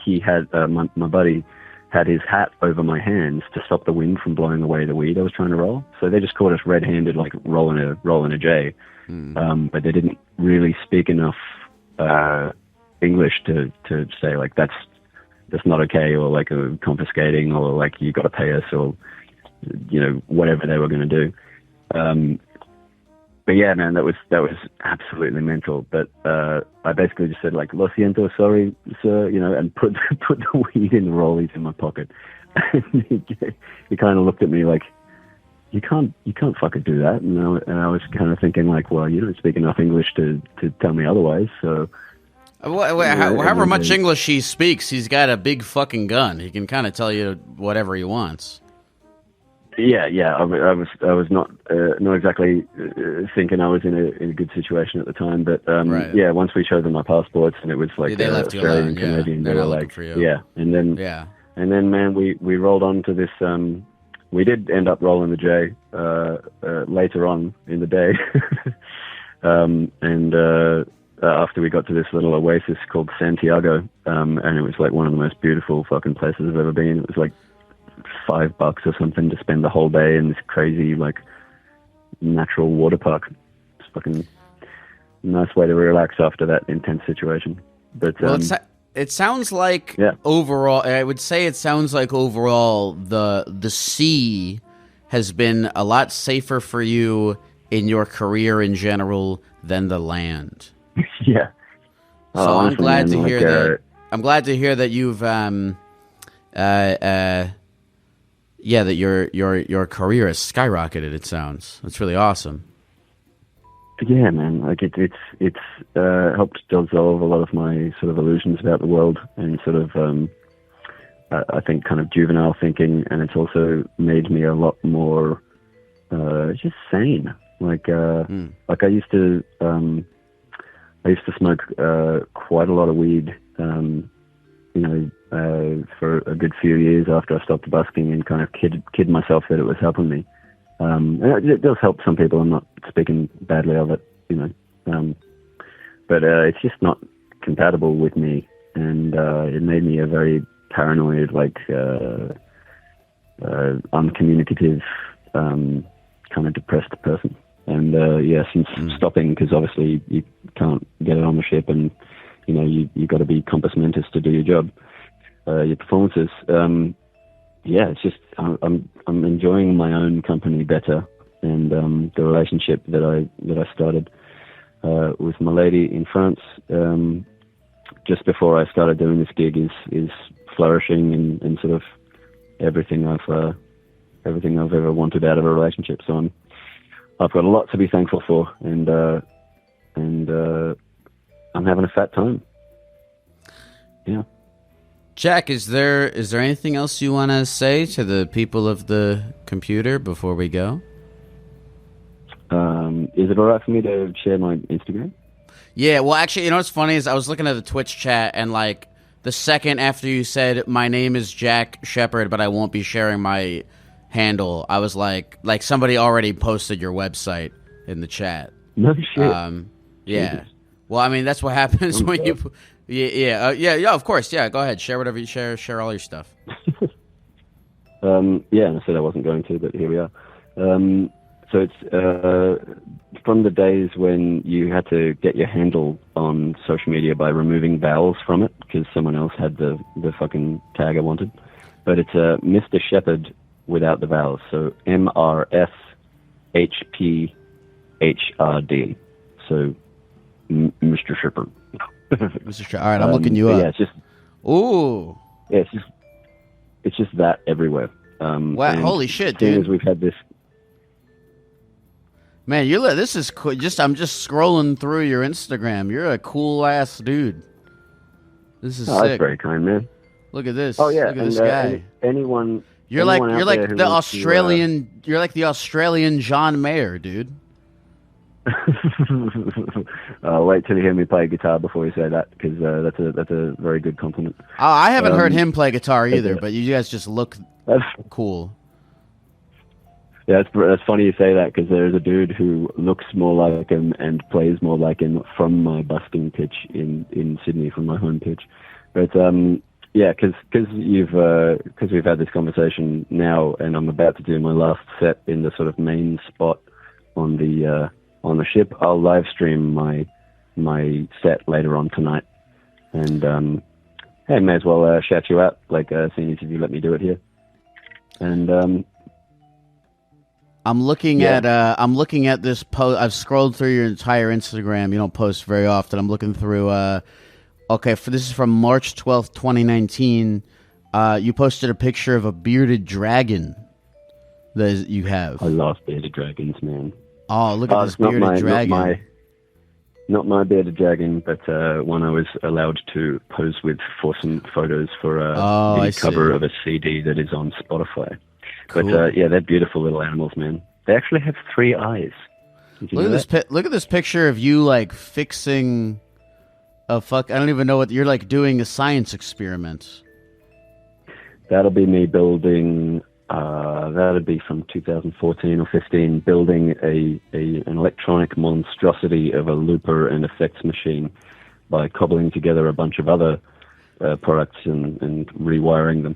he had my buddy had his hat over my hands to stop the wind from blowing away the weed I was trying to roll. So they just caught us red-handed, like rolling a J. But they didn't really speak enough English to say like that's not okay, or like confiscating, or like you got to pay us, or whatever they were going to do. But yeah, man, that was absolutely mental. But I basically just said like, "Lo siento, sorry, sir," and put the weed in the rollies in my pocket. And he kind of looked at me like, "You can't fucking do that." And I was kind of thinking like, "Well, you don't speak enough English to tell me otherwise." So, however much English he speaks, he's got a big fucking gun. He can kind of tell you whatever he wants. Yeah. I was not exactly thinking I was in a good situation at the time, but right. Yeah. Once we showed them my passports, and it was like they left Australian, you alone. Canadian, They're they were not like, looking for you. yeah, and then man, we rolled on to this. We did end up rolling the J later on in the day, after we got to this little oasis called Santiago, and it was like one of the most beautiful fucking places I've ever been. It was like $5 or something to spend the whole day in this crazy like natural water park. It's fucking nice way to relax after that intense situation. But it sounds like overall, I would say it sounds like overall the sea has been a lot safer for you in your career in general than the land. Yeah. So I'm glad to hear that. I'm glad to hear that you've that your career has skyrocketed. It sounds that's really awesome. Yeah, man. Like it's helped dissolve a lot of my sort of illusions about the world and sort of I think kind of juvenile thinking, and it's also made me a lot more just sane. Like I used to smoke quite a lot of weed. For a good few years after I stopped busking, and kind of kid myself that it was helping me. And it does help some people. I'm not speaking badly of it, but it's just not compatible with me, and it made me a very paranoid, like uncommunicative, kind of depressed person. And since stopping, because obviously you can't get it on the ship, and you got to be compass mentis to do your job, your performances. It's just I'm enjoying my own company better, and the relationship that I started with my lady in France just before I started doing this gig is flourishing, and sort of everything I've ever wanted out of a relationship. So I've got a lot to be thankful for, and I'm having a fat time. Yeah. Jack, is there anything else you want to say to the people of the computer before we go? Is it all right for me to share my Instagram? Yeah, well, actually, you know what's funny is I was looking at the Twitch chat, and like the second after you said my name is Jack Shepard, but I won't be sharing my handle, I was like somebody already posted your website in the chat. No shit. Yeah. Well, I mean, that's what happens when you. Yeah, of course. Yeah, go ahead. Share whatever you share. Share all your stuff. Yeah, and I said I wasn't going to, but here we are. So it's from the days when you had to get your handle on social media by removing vowels from it because someone else had the fucking tag I wanted. But it's Mr. Shepard without the vowels. So MRSHPHRD. So Mr. Shepard. Mr. Shepard. All right, I'm looking you up. Yeah, it's just. Ooh. Yeah, it's just that everywhere. Wow! Holy shit, dude! As we've had this. Man, this is cool. I'm just scrolling through your Instagram. You're a cool ass dude. This is sick. That's very kind, man. Look at this. Oh yeah, look at this guy. You're like the Australian. You're like the Australian John Mayer, dude. Wait till you hear me play guitar before you say that, because that's a very good compliment. I haven't heard him play guitar either, but you guys just look cool. Yeah, that's funny you say that, because there's a dude who looks more like him and plays more like him from my busking pitch in Sydney, from my home pitch. But yeah, because we've had this conversation now, and I'm about to do my last set in the sort of main spot on the ship. I'll live stream my set later on tonight, and hey, may as well shout you out, like seeing as you let me do it here. And I'm looking at this post. I've scrolled through your entire Instagram. You don't post very often. I'm looking through. Okay, this is from March 12th, 2019. You posted a picture of a bearded dragon that you have. I love bearded dragons, man. Oh, look at this bearded dragon. Not my bearded dragon, but one I was allowed to pose with for some photos for the cover of a CD that is on Spotify. Cool. But yeah, they're beautiful little animals, man. They actually have 3 eyes. Look at this picture of you like fixing a I don't even know what you're like doing a science experiment. That'll be me building. That'd be from 2014 or 15, building an electronic monstrosity of a looper and effects machine by cobbling together a bunch of other products and rewiring them.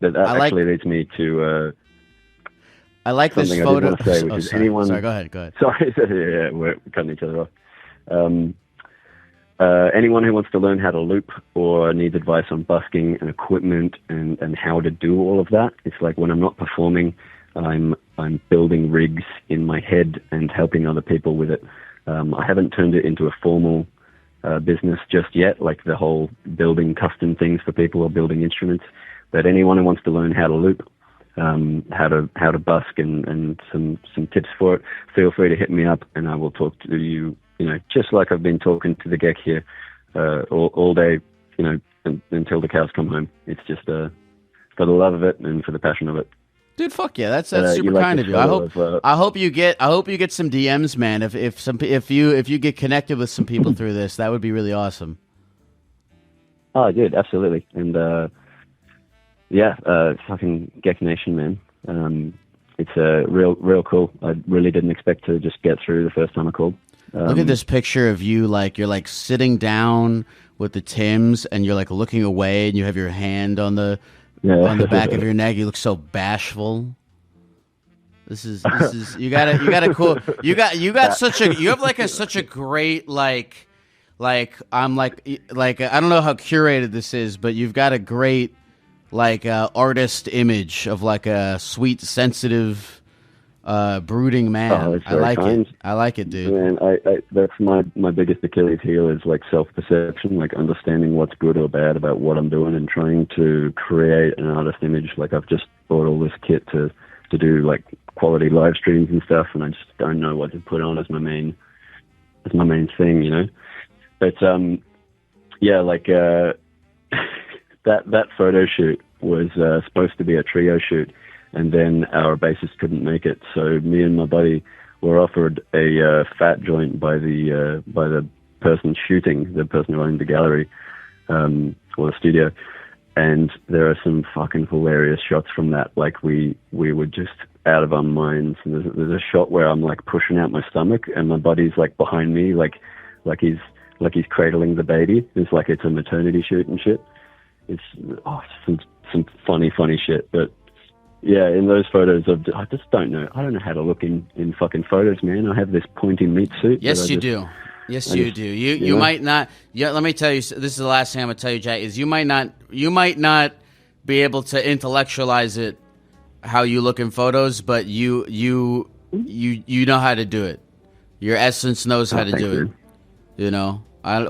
That actually leads me to. I like this photo. I say, which is sorry. anyone. Sorry, go ahead. Sorry, yeah, we're cutting each other off. Anyone who wants to learn how to loop or needs advice on busking and equipment and how to do all of that, it's like when I'm not performing, I'm building rigs in my head and helping other people with it. I haven't turned it into a formal business just yet, like the whole building custom things for people or building instruments. But anyone who wants to learn how to loop, how to busk and some tips for it, feel free to hit me up and I will talk to you. You know, just like I've been talking to the Gecko here all day, you know, until the cows come home. It's just for the love of it and for the passion of it. Dude, fuck yeah, that's super kind of you. I hope you get some DMs, man. If you get connected with some people through this, that would be really awesome. Oh, dude, absolutely. And yeah, fucking Gecko Nation, man. It's real cool. I really didn't expect to just get through the first time I called. Look at this picture of you, like you're like sitting down with the Tims, and you're like looking away, and you have your hand on the back of your neck. You look so bashful. This is you got such a great like I'm like I don't know how curated this is, but you've got a great like artist image of like a sweet, sensitive, brooding man. Oh, I like it. I like it, dude. Man, I that's my biggest Achilles heel is like self-perception, like understanding what's good or bad about what I'm doing and trying to create an artist image. Like I've just bought all this kit to do like quality live streams and stuff, and I just don't know what to put on as my main thing, you know. But yeah, like that photo shoot was supposed to be a trio shoot, and then our bassist couldn't make it, so me and my buddy were offered a fat joint by the person shooting, the person who owned the gallery or the studio. And there are some fucking hilarious shots from that. Like we were just out of our minds. And there's a shot where I'm like pushing out my stomach, and my buddy's like behind me, like he's cradling the baby. It's like it's a maternity shoot and shit. It's some funny shit. But yeah, in those photos, I just don't know. I don't know how to look in fucking photos, man. I have this pointy meat suit. Yes, you do. Yes, you do. You might not. Yeah, let me tell you. This is the last thing I'm gonna tell you, Jack. Is you might not be able to intellectualize it how you look in photos, but you know how to do it. Your essence knows how to do it. You know, I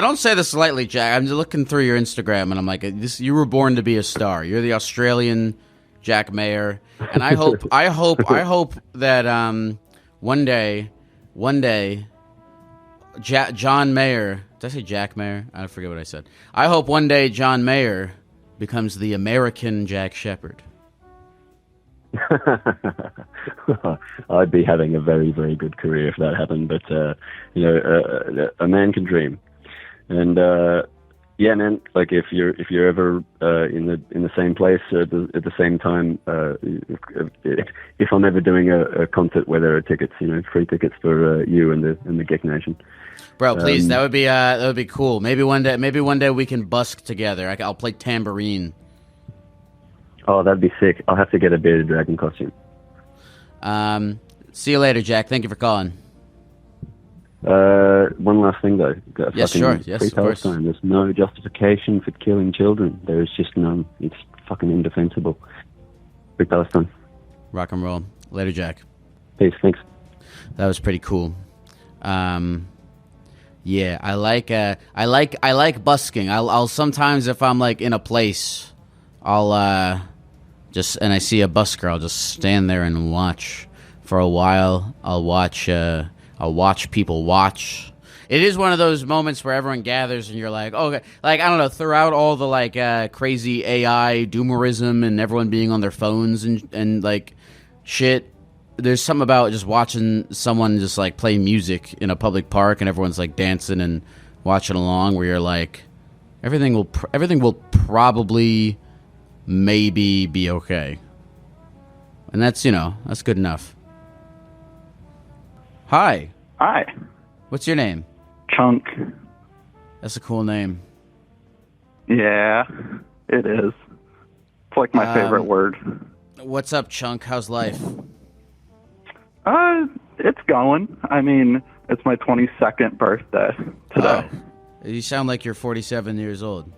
don't say this lightly, Jack. I'm just looking through your Instagram, and I'm like, you were born to be a star. You're the Australian Jack Mayer, and I hope that one day, John Mayer. Did I say Jack Mayer? I forget what I said. I hope one day John Mayer becomes the American Jack Shepherd. I'd be having a very, very good career if that happened, but you know, a man can dream. And yeah, man, like if you're ever in the same place at the same time, if I'm ever doing a concert where there are tickets, you know, free tickets for you and the Gecko Nation. Bro, please, that would be cool. Maybe one day we can busk together. I'll play tambourine. Oh, that'd be sick. I'll have to get a bearded dragon costume. See you later, Jack. Thank you for calling. One last thing, though. Yes, sure. Yes, free of course. Palestine. There's no justification for killing children. There is just none. It's fucking indefensible. Free Palestine. Rock and roll. Later, Jack. Peace. Thanks. That was pretty cool. Yeah, I like busking. I'll sometimes, if I'm like in a place, I'll and I see a busker, I'll just stand there and watch for a while. I'll watch people watch. It is one of those moments where everyone gathers and you're like, okay, like, I don't know, throughout all the like crazy AI doomerism and everyone being on their phones and like shit, there's something about just watching someone just like play music in a public park and everyone's like dancing and watching along, where you're like, everything will probably maybe be okay. And that's, you know, that's good enough. Hi. Hi. What's your name? Chunk. That's a cool name. Yeah, it is. It's like my favorite word. What's up, Chunk? How's life? It's going. I mean, it's my 22nd birthday today. Oh. You sound like you're 47 years old.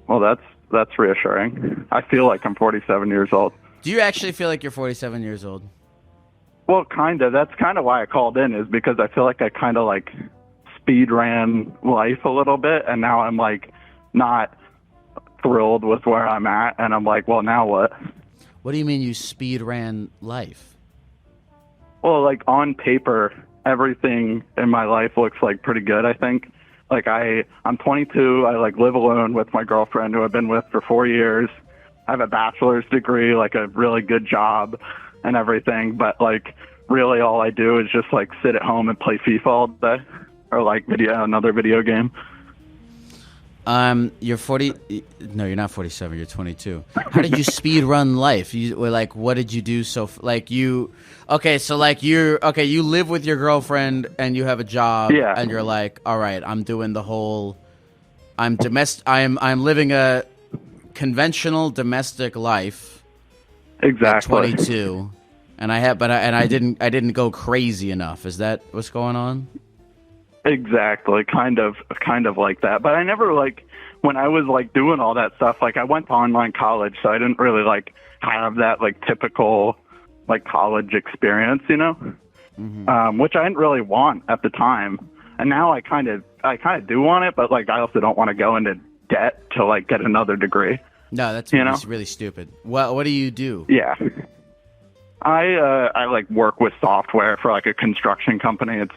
Well, that's reassuring. I feel like I'm 47 years old. Do you actually feel like you're 47 years old? Well, kind of. That's kind of why I called in, is because I feel like I kind of like speed ran life a little bit, and now I'm like not thrilled with where I'm at, and I'm like, well, now what? What do you mean you speed ran life? Well, like on paper, everything in my life looks like pretty good, I think. Like I'm 22, I like live alone with my girlfriend who I've been with for 4 years. I have a bachelor's degree, like a really good job and everything, but like really all I do is just like sit at home and play FIFA all day, or like another video game. You're 40. No, you're not 47. You're 22. How did you speed run life? You were like, what did you do? So like you, okay. So like you live with your girlfriend and you have a job, yeah. And you're like, all right, I'm doing the whole, I'm living a conventional domestic life. Exactly. At 22, and I didn't go crazy enough. Is that what's going on? Exactly, kind of like that. But I never, like, when I was like doing all that stuff, like I went to online college, so I didn't really like have that like typical like college experience, you know, which I didn't really want at the time. And now I kind of do want it, but like I also don't want to go into debt to like get another degree. No, that's really stupid. What do you do? Yeah. I like work with software for like a construction company. It's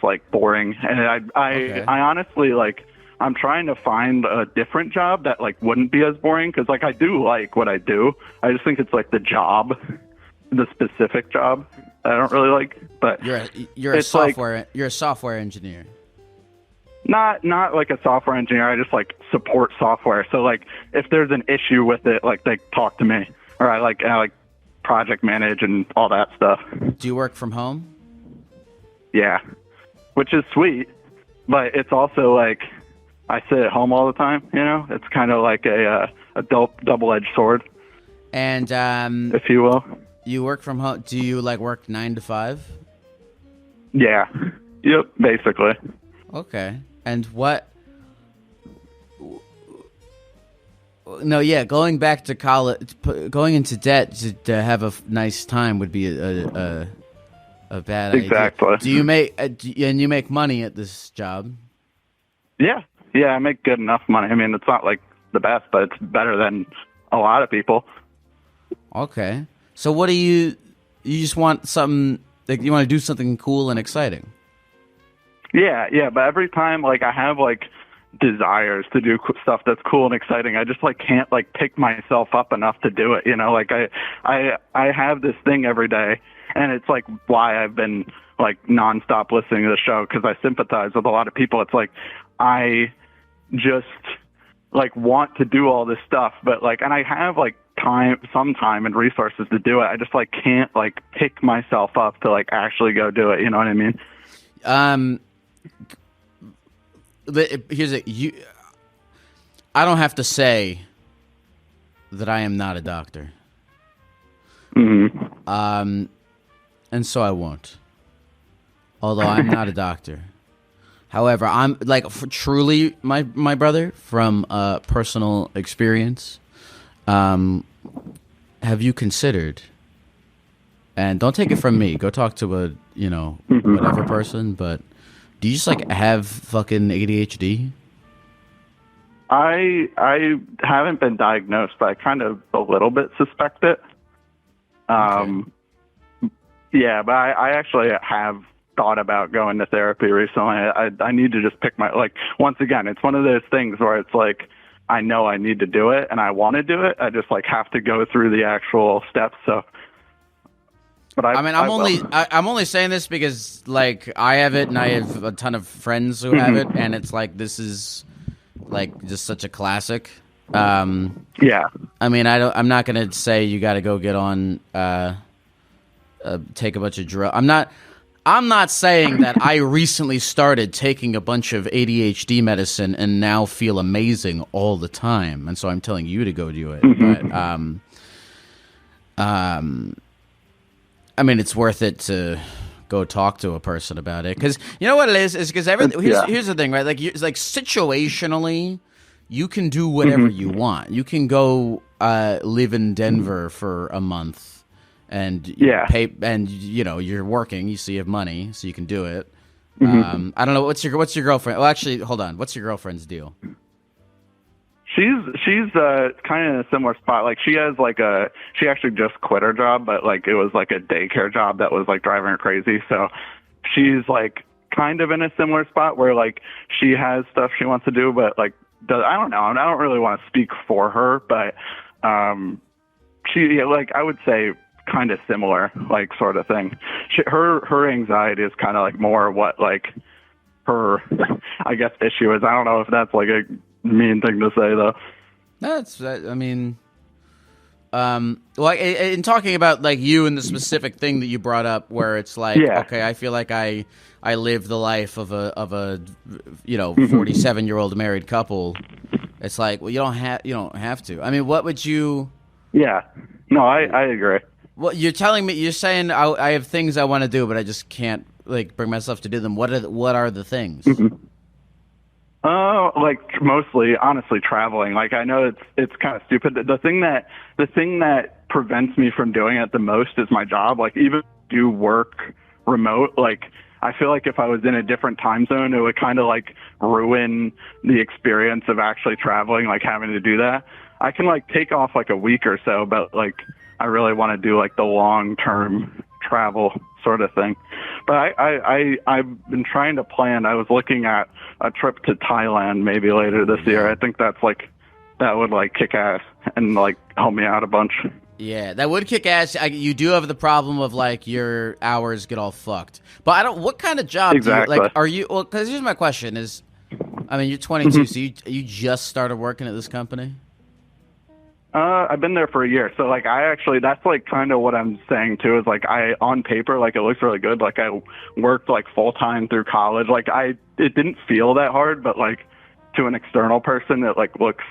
like boring, and I honestly like I'm trying to find a different job that like wouldn't be as boring, because like I do like what I do. I just think it's like the specific job I don't really like. But you're a software engineer. Not like a software engineer. I just like support software. So like if there's an issue with it, like they talk to me, or I like project manage and all that stuff. Do you work from home? Yeah, which is sweet, but it's also like I sit at home all the time. You know, it's kind of like a double-edged sword, and if you will. You work from home. Do you like work 9 to 5? Yeah. Yep. Basically. Okay. And what? No, yeah, going back to college, going into debt to have a nice time would be a bad idea. Exactly. Do you make money at this job? Yeah, I make good enough money. I mean, it's not like the best, but it's better than a lot of people. Okay. So what do you just want something, like you want to do something cool and exciting? Yeah, but every time like I have like desires to do stuff that's cool and exciting, I just like can't like pick myself up enough to do it, you know. Like I have this thing every day, and it's like why I've been like nonstop listening to the show, because I sympathize with a lot of people. It's like I just like want to do all this stuff, but like, and I have like some time and resources to do it. I just like can't like pick myself up to like actually go do it, you know what I mean? I don't have to say that I am not a doctor. Mm-hmm. And so I won't. Although I'm not a doctor. However, I'm like truly my brother, from personal experience. Have you considered? And don't take it from me. Go talk to a whatever person. But do you just like have fucking ADHD? I haven't been diagnosed, but I kind of a little bit suspect it. Okay. Yeah, but I actually have thought about going to therapy recently. I need to just pick once again, it's one of those things where it's like, I know I need to do it and I want to do it. I just like have to go through the actual steps. So, but I'm only saying this because like I have it and I have a ton of friends who have it, and it's like, this is like just such a classic. Yeah. I mean, I'm not going to say you got to go get on, take a bunch of drugs. I'm not saying that I recently started taking a bunch of ADHD medicine and now feel amazing all the time, and so I'm telling you to go do it. But I mean, it's worth it to go talk to a person about it, because you know what it is because here's the thing, right? Like it's like situationally, you can do whatever you want. You can go live in Denver for a month. And pay, and you're working, so you have money, so you can do it. I don't know, what's your girlfriend? Well, actually, hold on. What's your girlfriend's deal? She's kind of in a similar spot. Like she actually just quit her job, but like it was like a daycare job that was like driving her crazy. So she's like kind of in a similar spot where like she has stuff she wants to do, but like I don't know. I don't really want to speak for her, but she like I would say kind of similar, like sort of thing. Her anxiety is kind of like more what like her, I guess, issue is. I don't know if that's like a mean thing to say though. I mean, well, in talking about like you and the specific thing that you brought up, where it's like, okay, I feel like I live the life of a 47-year-old married couple. It's like, well, you don't have to. I mean, what would you? Yeah, no, I agree. Well, you're telling me, you're saying I have things I want to do, but I just can't like bring myself to do them. What are the things? Like mostly, honestly, traveling. Like I know it's kind of stupid. The thing that prevents me from doing it the most is my job. Like even if I do work remote, like I feel like if I was in a different time zone, it would kind of like ruin the experience of actually traveling, like having to do that. I can like take off like a week or so, but like I really want to do like the long-term travel sort of thing. But I've been trying to plan. I was looking at a trip to Thailand maybe later this year. I think that would like kick ass and like help me out a bunch. Yeah, that would kick ass. You do have the problem of like your hours get all fucked. But I don't. What kind of job? Exactly. Do you, like, are you? Well, because here's my question: is, I mean, you're 22, so you just started working at this company. I've been there for a year, so like that's like kind of what I'm saying too. Is like on paper, like it looks really good. Like I worked like full time through college. Like it didn't feel that hard, but like to an external person, it like looks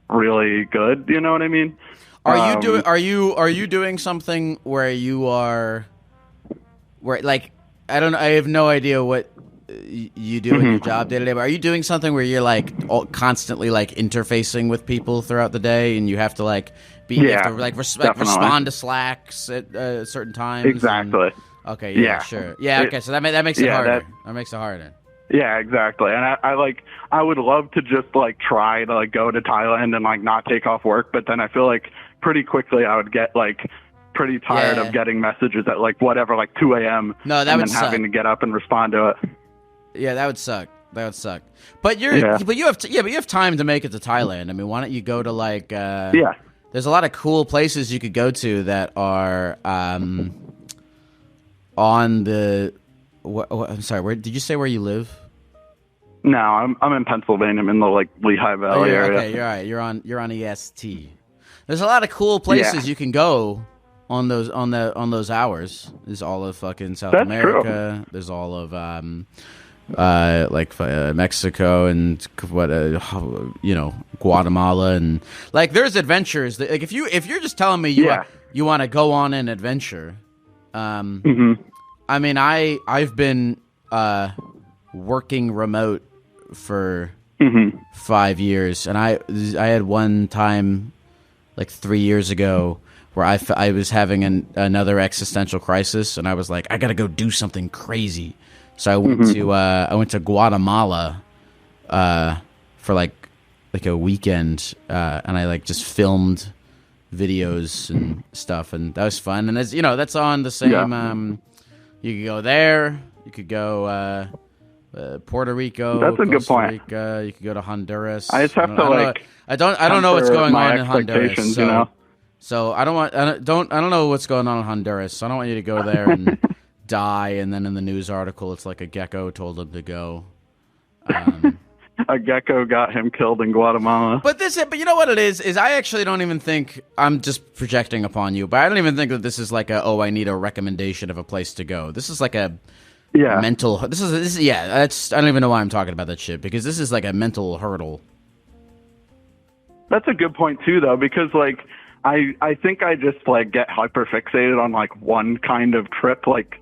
really good. You know what I mean? Are you doing something where you are, where like I don't know, I have no idea what you do in your job day to day, but are you doing something where you're like constantly like interfacing with people throughout the day, and you have to like you have to like respond to Slacks at certain times? Exactly. Okay. Yeah. Sure. Yeah. Okay. So that makes it harder. That makes it harder. Yeah, exactly. And I would love to just like try to like go to Thailand and like not take off work, but then I feel like pretty quickly I would get like pretty tired of getting messages at like whatever, like 2 a.m. No, that would suck. Having to get up and respond to it. Yeah, that would suck. But you have time to make it to Thailand. I mean, why don't you go to like there's a lot of cool places you could go to that are on the I'm sorry, where did you say where you live? No, I'm in Pennsylvania. I'm in the like Lehigh Valley area. Okay, you're all right. You're on EST. There's a lot of cool places you can go on those hours. There's all of fucking South America. True. There's all of Mexico and Guatemala, and like there's adventures that, like if you're just telling me you want to go on an adventure, I mean I've been working remote for 5 years, and I had one time like 3 years ago where I was having another existential crisis, and I was like, I gotta go do something crazy. So I went to Guatemala for like a weekend, and I like just filmed videos and stuff, and that was fun. And that's on the same. You could go there. You could go Puerto Rico. That's a good point. Rica, you could go to Honduras. I just have to I don't know what's going on in Honduras. So, so I don't know what's going on in Honduras. So I don't want you to go there and die, and then in the news article it's like a gecko told him to go. A gecko got him killed in Guatemala. But you know what it is I actually don't even think, I'm just projecting upon you, but I don't even think that this is like I need a recommendation of a place to go. This is like a mental. This is I don't even know why I'm talking about that shit, because this is like a mental hurdle. That's a good point too, though, because like I think I just like get hyper fixated on like one kind of trip, like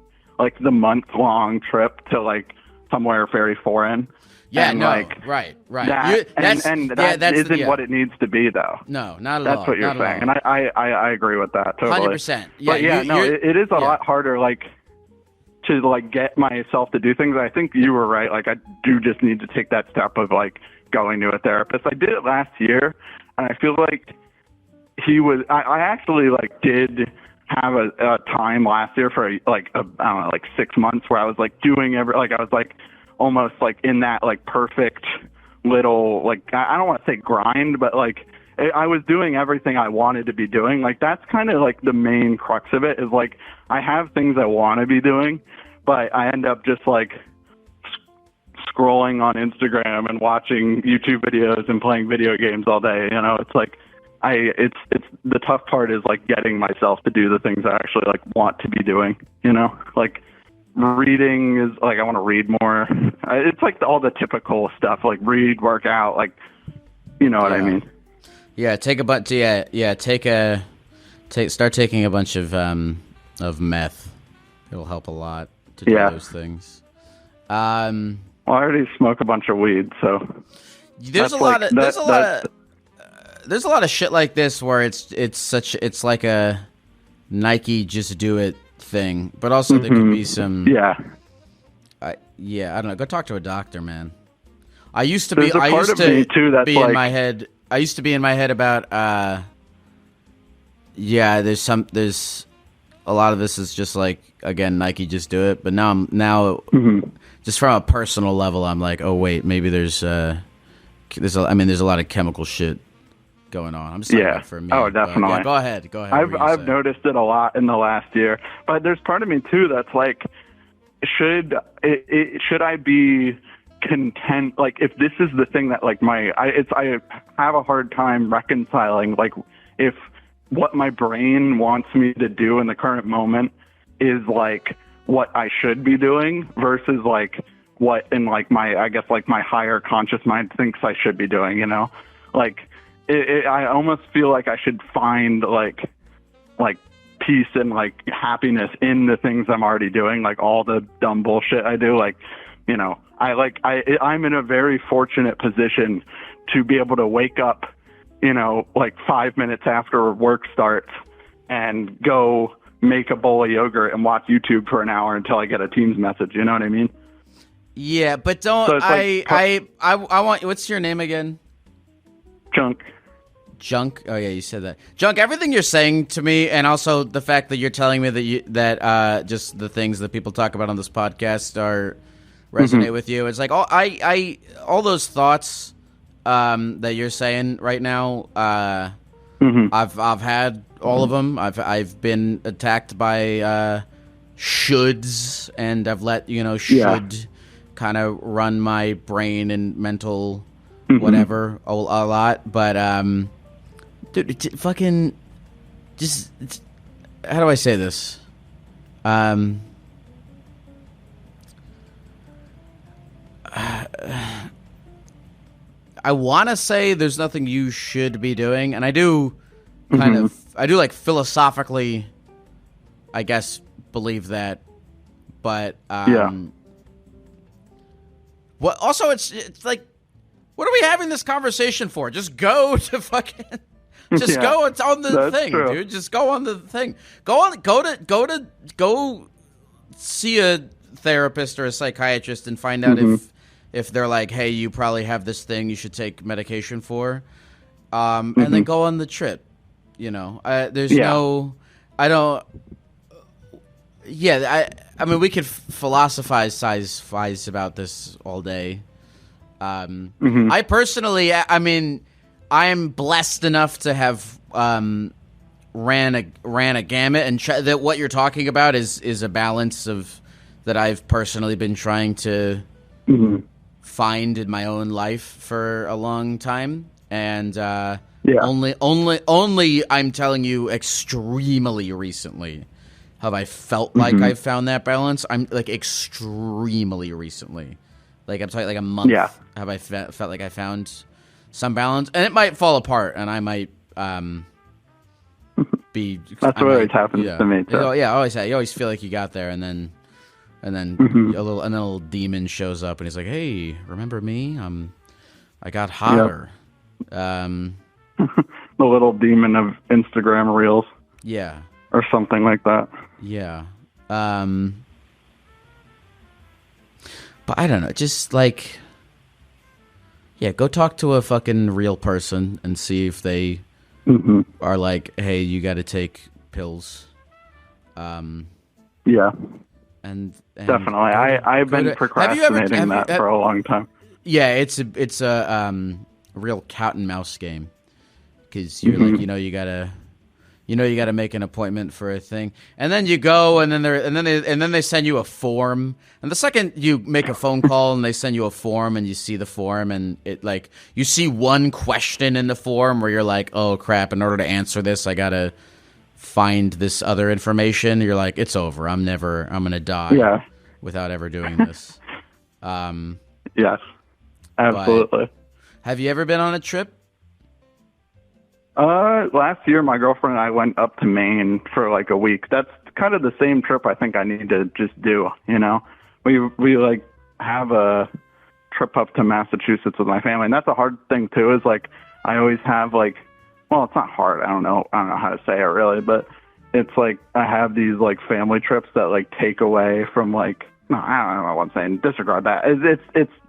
the month-long trip to like somewhere very foreign. Yeah, and, no, like, right. That isn't what it needs to be, though. No, not at all. That's what you're saying, and I agree with that totally. 100%. Yeah, but it is a lot harder, like, to like get myself to do things. I think you were right. Like, I do just need to take that step of like going to a therapist. I did it last year, and I feel like I actually like did have a time last year for like I don't know, like 6 months where I was like doing I was like almost like in that like perfect little, like, I don't want to say grind, but like I was doing everything I wanted to be doing. Like that's kind of like the main crux of it, is like I have things I want to be doing, but I end up just like scrolling on Instagram and watching YouTube videos and playing video games all day. You know, it's like it's the tough part is like getting myself to do the things I actually like want to be doing, you know, like reading is like, I want to read more. It's like all the typical stuff, like read, work out, like, you know what I mean? Yeah. Start taking a bunch of meth. It'll help a lot to do those things. Well, I already smoke a bunch of weed, so there's a lot of shit like this where it's like a Nike just do it thing, but also there could be some I don't know, go talk to a doctor, man. I used to be in my head I used to be in my head about there's a lot of this is just like, again, Nike, just do it. But now just from a personal level, I'm like, oh wait, maybe there's a lot of chemical shit going on. I'm just talking about for me. Oh, definitely. Yeah, go ahead. I've noticed it a lot in the last year, but there's part of me too that's like, should I be content? Like, if this is the thing that like I have a hard time reconciling, like, if what my brain wants me to do in the current moment is like what I should be doing versus like what in like my higher conscious mind thinks I should be doing, you know? Like, I almost feel like I should find like peace and like happiness in the things I'm already doing, like all the dumb bullshit I do. Like, you know, I'm in a very fortunate position to be able to wake up, you know, like 5 minutes after work starts and go make a bowl of yogurt and watch YouTube for an hour until I get a Teams message. You know what I mean? Yeah, but don't. So I want. What's your name again? Junk. Oh yeah, you said that. Junk. Everything you're saying to me, and also the fact that you're telling me that just the things that people talk about on this podcast resonate with you. It's like all those thoughts that you're saying right now. I've had all of them. I've been attacked by shoulds, and I've let should kind of run my brain and mental whatever a lot. But dude, fucking just how do I say this? I want to say there's nothing you should be doing, and I do I do like philosophically, I guess, believe that, but what? Also, it's like, what are we having this conversation for? Just go to fucking, just go on the thing, true. Dude. Just go on the thing. Go see a therapist or a psychiatrist and find out if they're like, hey, you probably have this thing you should take medication for, and then go on the trip. You know, there's no, I don't. Yeah, I mean, we could philosophize about this all day. I personally, I mean, I'm blessed enough to have ran a gamut, and that what you're talking about is a balance of that I've personally been trying to find in my own life for a long time, and only I'm telling you, extremely recently have I felt like I found that balance. I'm like extremely recently, like I'm talking like a month. Yeah. Have I felt like I found some balance, and it might fall apart, and I might be. That's what always happens to me too. Yeah, you always feel like you got there, and then a little demon shows up, and he's like, "Hey, remember me? I got hotter." Yep. The little demon of Instagram Reels. Yeah. Or something like that. Yeah. But I don't know. Just like, go talk to a fucking real person and see if they are like, hey, you got to take pills. And definitely. I've been procrastinating that for a long time. Yeah, it's a real cat and mouse game, because you're like, you gotta make an appointment for a thing, and then you go, and then they send you a form, and the second you make a phone call and they send you a form and you see the form, and it like you see one question in the form where you're like, oh crap, in order to answer this I gotta find this other information. You're like, it's over, I'm gonna die without ever doing this. Yes, absolutely. Have you ever been on a trip? Last year, my girlfriend and I went up to Maine for like a week. That's kind of the same trip I think I need to just do, you know? We like have a trip up to Massachusetts with my family, and that's a hard thing too, is like, I always have like, well, it's not hard. I don't know how to say it really, but it's like, I have these like family trips that like take away from like, no, I don't know what I'm saying. Disregard that.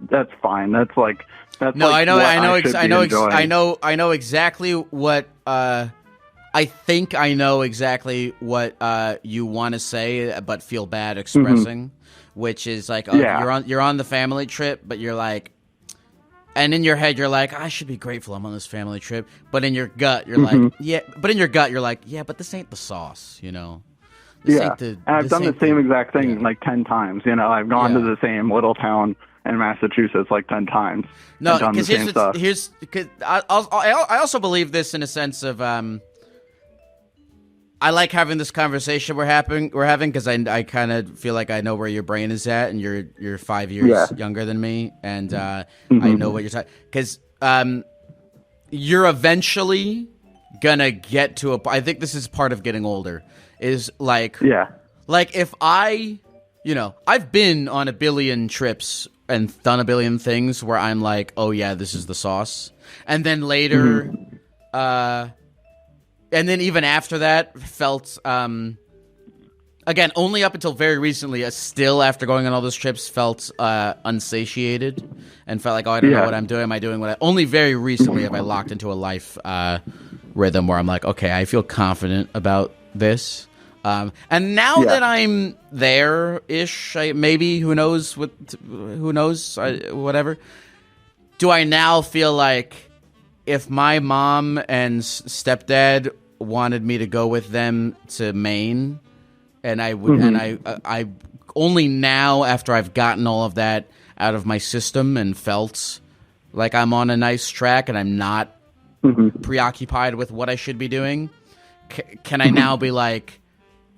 That's fine. That's like That's No, like I know exactly what. I think I know exactly what you want to say, but feel bad expressing, which is like, you're on the family trip, but you're like, and in your head you're like, I should be grateful I'm on this family trip, but in your gut you're like, yeah, but this ain't the sauce, you know. And I've done the same exact thing like 10 times. You know, I've gone to the same little town in Massachusetts like 10 times. No, because I also believe this in a sense of I like having this conversation we're having because I kind of feel like I know where your brain is at, and you're 5 years younger than me, and I know what you're talking, because you're eventually gonna get to I think this is part of getting older, is like if I've been on a billion trips and done a billion things where I'm like, oh yeah, this is the sauce, and then later and then even after that felt again, only up until very recently, still after going on all those trips, felt unsatiated and felt like, oh, I don't know what I'm doing. Am I doing what only very recently have I locked into a life rhythm where I'm like, okay, I feel confident about this. And now that I'm there-ish, maybe, who knows, whatever, do I now feel like if my mom and stepdad wanted me to go with them to Maine, and I would, and I only now, after I've gotten all of that out of my system and felt like I'm on a nice track and I'm not preoccupied with what I should be doing, can I now be like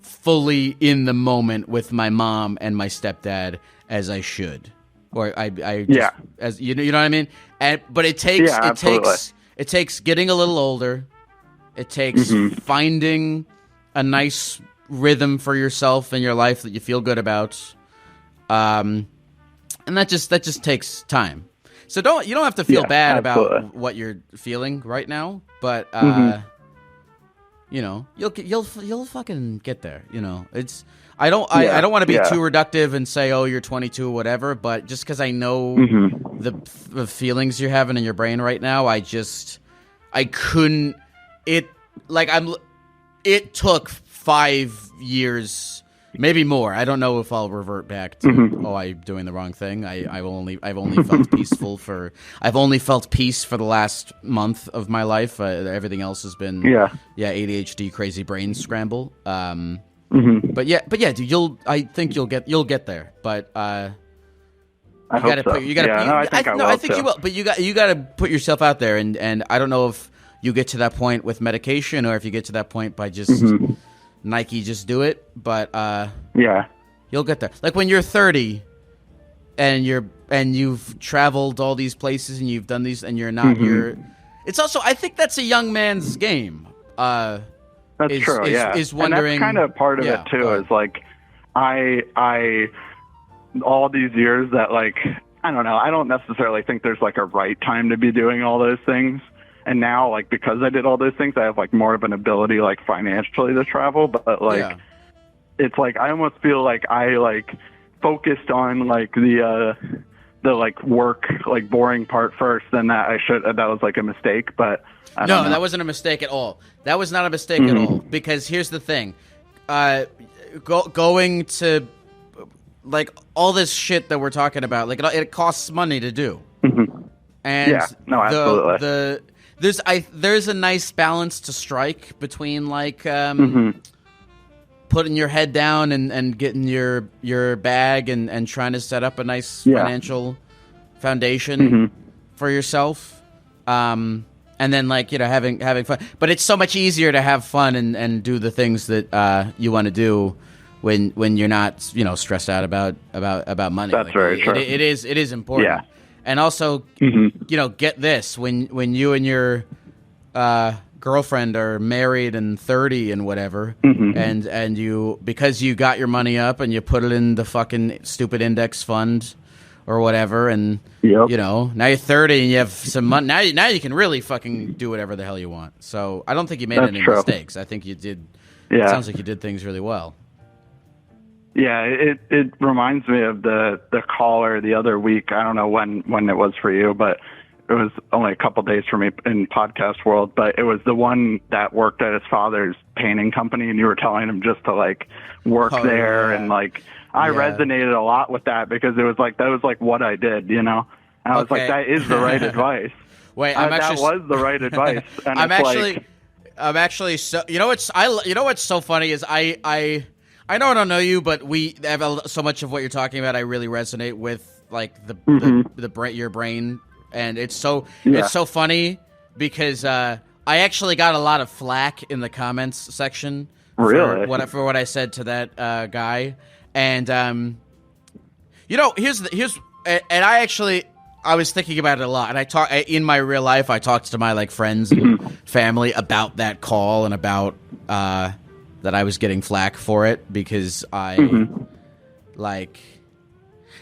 fully in the moment with my mom and my stepdad as I should, or as you know what I mean? But it takes getting a little older. It takes finding a nice rhythm for yourself in your life that you feel good about, and that just takes time. So you don't have to feel bad about what you're feeling right now, but you know, you'll fucking get there. You know, it's I don't want to be too reductive and say, oh, you're 22 or whatever, but just because I know the feelings you're having in your brain right now, I couldn't. It took 5 years, maybe more. I don't know if I'll revert back to I'm doing the wrong thing. I've only felt peaceful I've only felt peace for the last month of my life. Everything else has been ADHD, crazy brain scramble. But yeah, dude, I think you'll get there. But I think you will. But you got to put yourself out there, and I don't know if you get to that point with medication, or if you get to that point by just Nike, just do it. But you'll get there. Like when you're 30 and you've traveled all these places and you've done these, and you're not here. It's also, I think that's a young man's game. That's true. Is wondering, and that's kind of part of it too. Is like I all these years that, like, I don't know. I don't necessarily think there's like a right time to be doing all those things. And now, like, because I did all those things, I have like more of an ability, like, financially to travel. But like, it's like I almost feel like I like focused on like the like work, like boring part first, and that was like a mistake. But no, that wasn't a mistake at all. That was not a mistake at all. Because here's the thing, going to like all this shit that we're talking about, like it costs money to do. And absolutely. There's a nice balance to strike between like putting your head down and getting your bag and trying to set up a nice financial foundation for yourself, and then, like, you know, having fun. But it's so much easier to have fun and do the things that you want to do when you're not, you know, stressed out about money. That's very true. It is important. Yeah. And also, you know, get this, when you and your girlfriend are married and 30 and whatever, and you, because you got your money up and you put it in the fucking stupid index fund or whatever, and you know, now you're 30 and you have some money. Now you can really fucking do whatever the hell you want. So I don't think you made any mistakes. I think you did. Yeah. It sounds like you did things really well. Yeah, it reminds me of the caller the other week. I don't know when it was for you, but it was only a couple days for me in podcast world, but it was the one that worked at his father's painting company, and you were telling him just to like work there, and like I resonated a lot with that because it was like that was like what I did, you know. And I was like, that is the right advice. Wait, that was the right advice. And I'm actually so. You know what's so funny is I know I don't know you, but we have so much of what you're talking about. I really resonate with like your brain, and it's so funny because I actually got a lot of flack in the comments section for what I said to that guy, and I was thinking about it a lot, and in my real life I talked to my like friends and family about that call and about that I was getting flack for it because I like,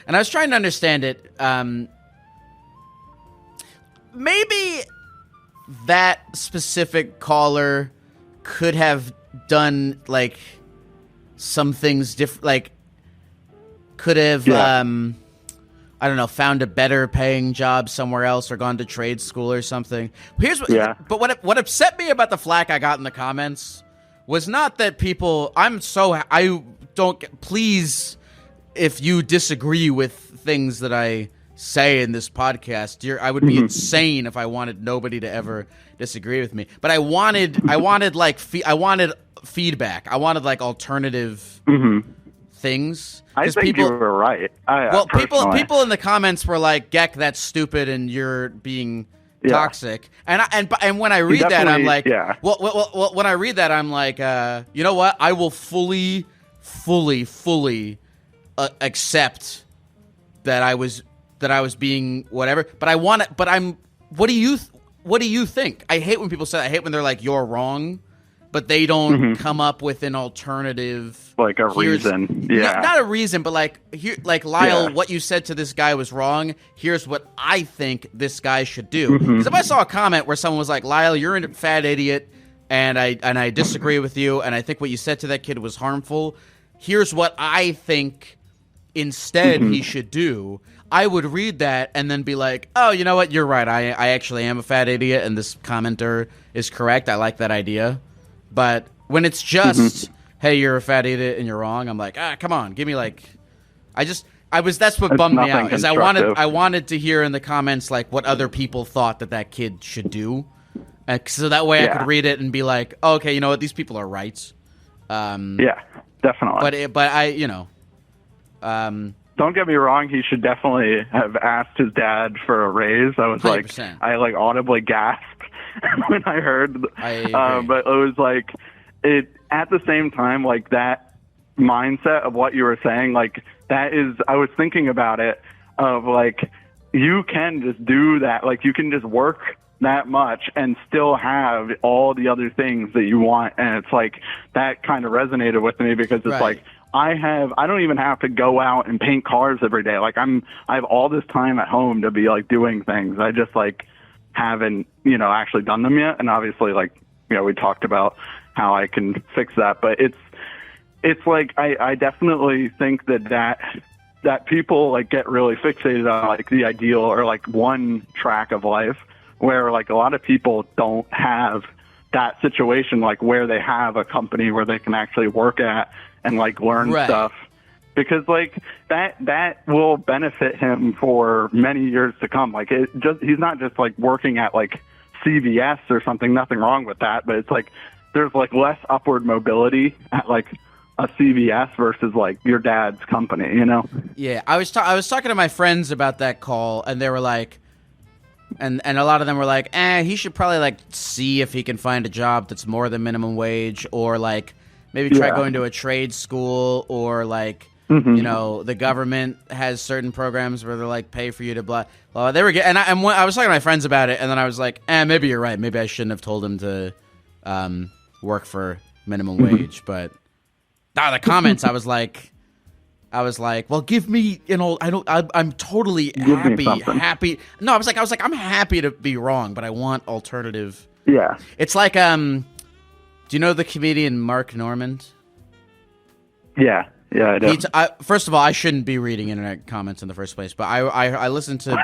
and I was trying to understand it. Maybe that specific caller could have done like some things different, like could have I don't know, found a better paying job somewhere else or gone to trade school or something. But what upset me about the flack I got in the comments was not that people. Please, if you disagree with things that I say in this podcast, I would be insane if I wanted nobody to ever disagree with me. But I wanted feedback. I wanted like alternative things. I think you were right. People in the comments were like, "Geck, that's stupid, and you're being toxic." And when I read that, I'm like, well, when I read that, I'm like, you know what? I will fully accept that I was being whatever. But what do you think? I hate when people say that. I hate when they're like, "You're wrong," but they don't come up with an alternative. Like a reason. Yeah. Not a reason, but like Lyle, what you said to this guy was wrong. Here's what I think this guy should do. Because if I saw a comment where someone was like, "Lyle, you're a fat idiot, and I disagree with you, and I think what you said to that kid was harmful. Here's what I think instead he should do." I would read that and then be like, "Oh, you know what? You're right. I actually am a fat idiot, and this commenter is correct. I like that idea." But when it's just, "Hey, you're a fat idiot and you're wrong," I'm like, come on, give me like, that's what bummed me out, is I wanted to hear in the comments like what other people thought that kid should do, so that way I could read it and be like, oh, okay, you know what, these people are right. Yeah, definitely. But I, you know, don't get me wrong, he should definitely have asked his dad for a raise. I was 100%. Like, I like audibly gasped when I heard, but it was like, at the same time, like that mindset of what you were saying, like that is, I was thinking about it of like, you can just do that. Like you can just work that much and still have all the other things that you want. And it's like, that kind of resonated with me because it's like, I don't even have to go out and paint cars every day. Like I have all this time at home to be like doing things. I just like haven't, actually done them yet. And obviously like, we talked about how I can fix that, but it's like, I definitely think that people like get really fixated on like the ideal or like one track of life where like a lot of people don't have that situation, like where they have a company where they can actually work at and like learn stuff, because like that will benefit him for many years to come. Like he's not just like working at like CVS or something, nothing wrong with that, but it's like there's like less upward mobility at like a CVS versus like your dad's company, Yeah, I was talking to my friends about that call, and they were like, and a lot of them were like, he should probably like see if he can find a job that's more than minimum wage, or like maybe try going to a trade school, or like the government has certain programs where they're like pay for you to blah. They were getting, and I was talking to my friends about it, and then I was like, maybe you're right. Maybe I shouldn't have told him to work for minimum wage. But the comments, I was like, well, give me, I'm totally happy. No, I was like, I'm happy to be wrong, but I want alternative. Yeah. It's like, do you know the comedian Mark Normand? Yeah. Yeah, I do. First of all, I shouldn't be reading internet comments in the first place, but I listen to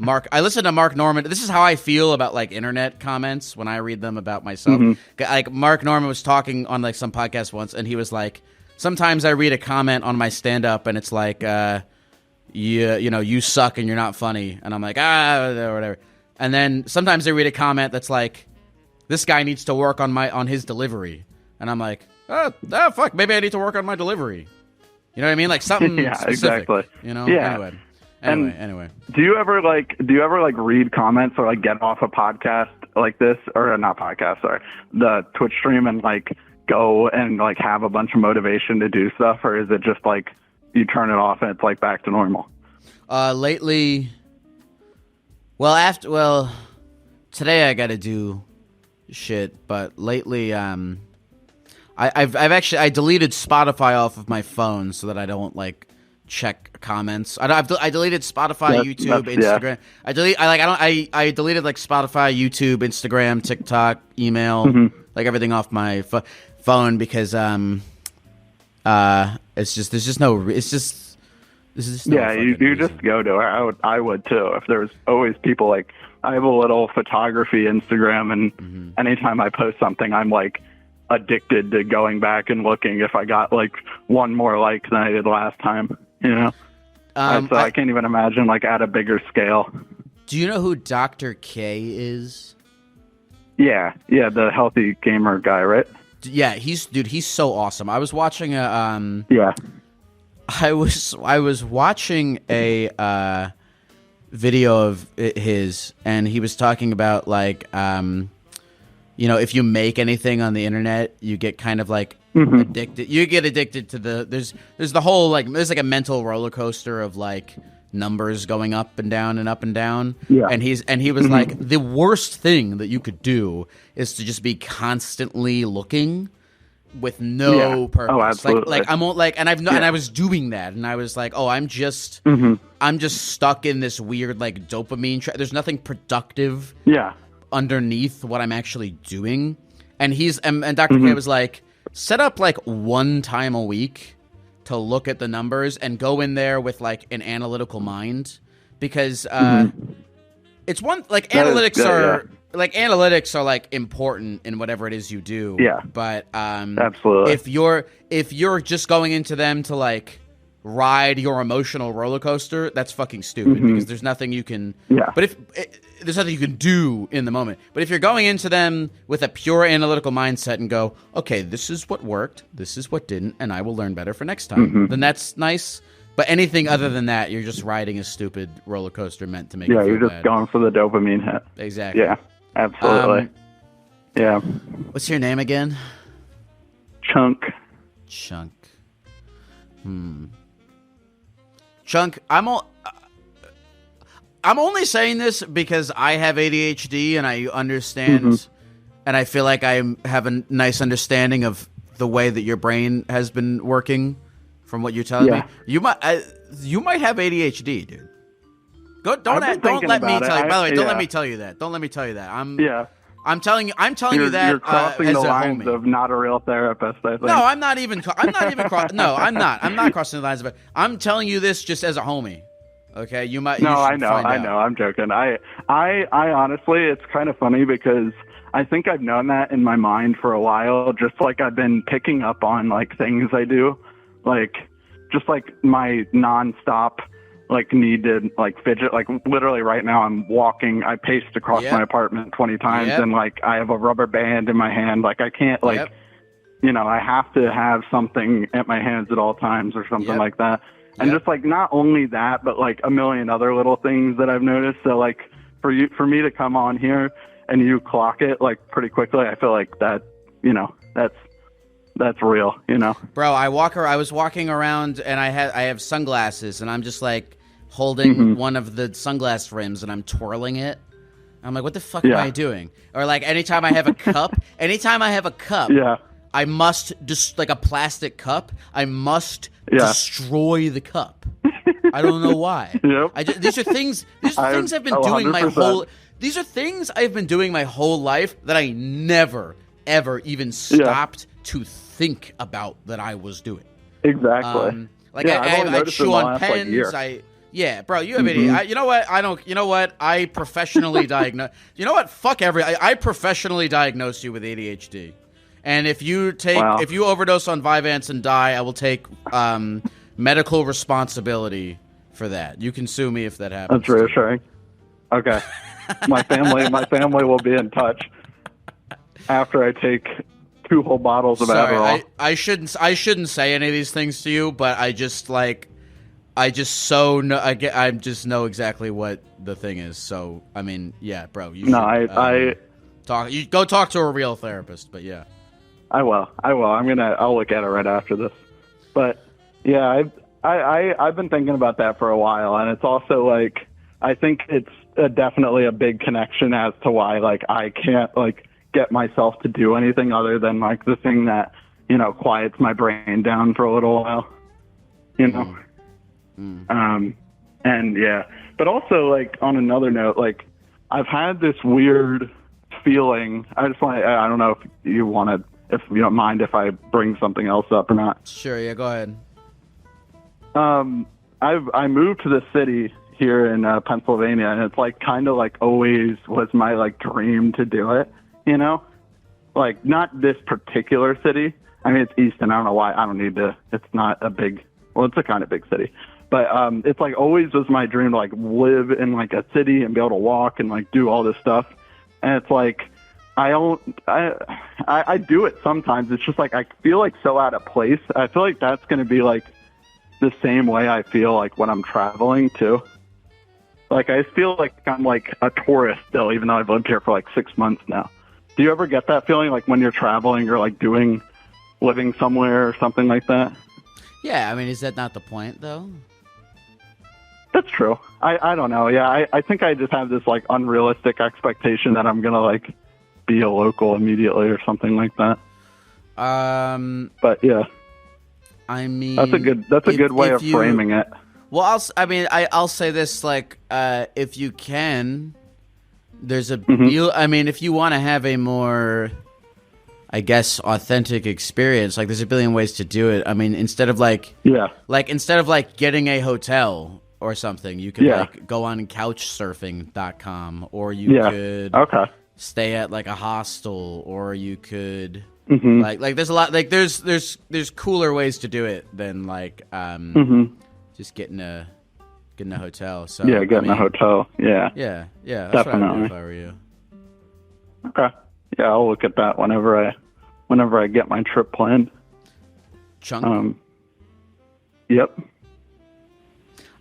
Mark. I listen to Mark Norman. This is how I feel about like internet comments when I read them about myself. Like Mark Norman was talking on like some podcast once, and he was like, sometimes I read a comment on my stand-up, and it's like, you suck and you're not funny, and I'm like, whatever. And then sometimes I read a comment that's like, this guy needs to work on his delivery, and I'm like, fuck, maybe I need to work on my delivery. You know what I mean? Like something specific. Exactly. You know? Yeah. Anyway. Do you ever read comments or like get off a podcast like this, or not podcast, sorry, the Twitch stream, and like go and like have a bunch of motivation to do stuff, or is it just like you turn it off and it's like back to normal? Lately, today I got to do shit, but lately, I deleted Spotify off of my phone so that I don't like check comments. I deleted Spotify, YouTube, Instagram. Yeah. I deleted like Spotify, YouTube, Instagram, TikTok, email, like everything off my phone because it's just no. Yeah, you just go to it. I would too. If there was always people like, I have a little photography Instagram, and anytime I post something, I'm like addicted to going back and looking if I got like one more like than I did last time. You know, so I can't even imagine like at a bigger scale. Do you know who Dr. K is? Yeah, the healthy gamer guy, right? Yeah, he's so awesome. I was watching a I was watching a video of his, and he was talking about like if you make anything on the internet, you get kind of like addicted. You get addicted to there's the whole like there's like a mental roller coaster of like numbers going up and down and up and down. Yeah. And he was like, the worst thing that you could do is to just be constantly looking with no purpose. Oh, absolutely. And I was doing that, and I was like, oh, I'm just stuck in this weird like dopamine trap. There's nothing productive underneath what I'm actually doing. And Dr. K was like, set up like one time a week to look at the numbers and go in there with like an analytical mind, because it's one like analytics are like important in whatever it is you do. Yeah. But absolutely, if you're just going into them to like ride your emotional roller coaster, that's fucking stupid, because there's nothing you can. Yeah. But there's nothing you can do in the moment. But if you're going into them with a pure analytical mindset and go, okay, this is what worked, this is what didn't, and I will learn better for next time, then that's nice. But anything other than that, you're just riding a stupid roller coaster meant to make you feel you're just bad. Going for the dopamine hit. Exactly. Yeah, absolutely. Yeah. What's your name again? Chunk. Chunk, I'm only saying this because I have ADHD and I understand, and I feel like I have a nice understanding of the way that your brain has been working. From what you're telling me, you might have ADHD, dude. Don't let me tell you. By the way, don't let me tell you that. Don't let me tell you that. I'm telling you that you're crossing as the a lines homie. of not a real therapist. I think. No, I'm not even I'm not crossing the lines of it. I'm telling you this just as a homie. Okay, you might. No, I know. I'm joking. I honestly, it's kind of funny because I think I've known that in my mind for a while. Just like I've been picking up on like things I do, like just like my nonstop like need to like fidget. Like literally right now, I'm walking. I paced across my apartment 20 times, and like I have a rubber band in my hand. Like I can't like, I have to have something at my hands at all times or something like that. And just like not only that, but like a million other little things that I've noticed. So like for me to come on here and you clock it like pretty quickly, I feel like that, that's real, Bro, I was walking around and I have sunglasses, and I'm just like holding one of the sunglass rims and I'm twirling it. I'm like, what the fuck am I doing? Or like anytime I have a cup, I must just like a plastic cup, I must destroy the cup. I don't know why. These are things I've been doing 100%. My whole. These are things I've been doing my whole life that I never ever even stopped to think about that I was doing. Exactly. I chew on pens. Bro, you have ADHD. You know what? You know what? I professionally diagnose. You know what? Fuck I professionally diagnose you with ADHD. And if you overdose on Vyvanse and die, I will take medical responsibility for that. You can sue me if that happens. That's reassuring. Okay. My family will be in touch after I take 2 whole bottles of Adderall. I shouldn't say any of these things to you, but I just know exactly what the thing is. So I mean, yeah, bro. Go talk to a real therapist. But yeah, I will. I'll look at it right after this. But yeah, I've been thinking about that for a while, and it's also like I think it's definitely a big connection as to why like I can't like get myself to do anything other than like the thing that, you know, quiets my brain down for a little while, you know? And yeah, but also like on another note, like I've had this weird feeling. I don't know if you don't mind if I bring something else up or not. Sure. Yeah, go ahead. I moved to the city here in Pennsylvania, and it's like kind of like always was my like dream to do it. You know, like not this particular city. I mean, it's Easton. I don't know why. I don't need to. It's not a big. Well, it's a kind of big city, but it's like always was my dream to like live in like a city and be able to walk and like do all this stuff. And it's like I do it sometimes. It's just like I feel like so out of place. I feel like that's going to be like the same way I feel like when I'm traveling too. Like I feel like I'm like a tourist still, even though I've lived here for like 6 months now. Do you ever get that feeling like when you're traveling or like living somewhere or something like that? Yeah, I mean, is that not the point though? That's true. I don't know. Yeah, I think I just have this like unrealistic expectation that I'm gonna like be a local immediately or something like that. But yeah, I mean, that's a good way of framing it. Well, I'll say this, like, if you can, there's a, I mean, if you want to have a more, I guess, authentic experience, like, there's a billion ways to do it. I mean, instead of getting a hotel or something, you could like go on couchsurfing.com, or you could stay at like a hostel, or you could like there's a lot, like there's cooler ways to do it than like just getting a hotel. So a hotel. Yeah. That's definitely what I'd do if I were you. Okay. Yeah, I'll look at that whenever I get my trip planned. Chunk. Yep.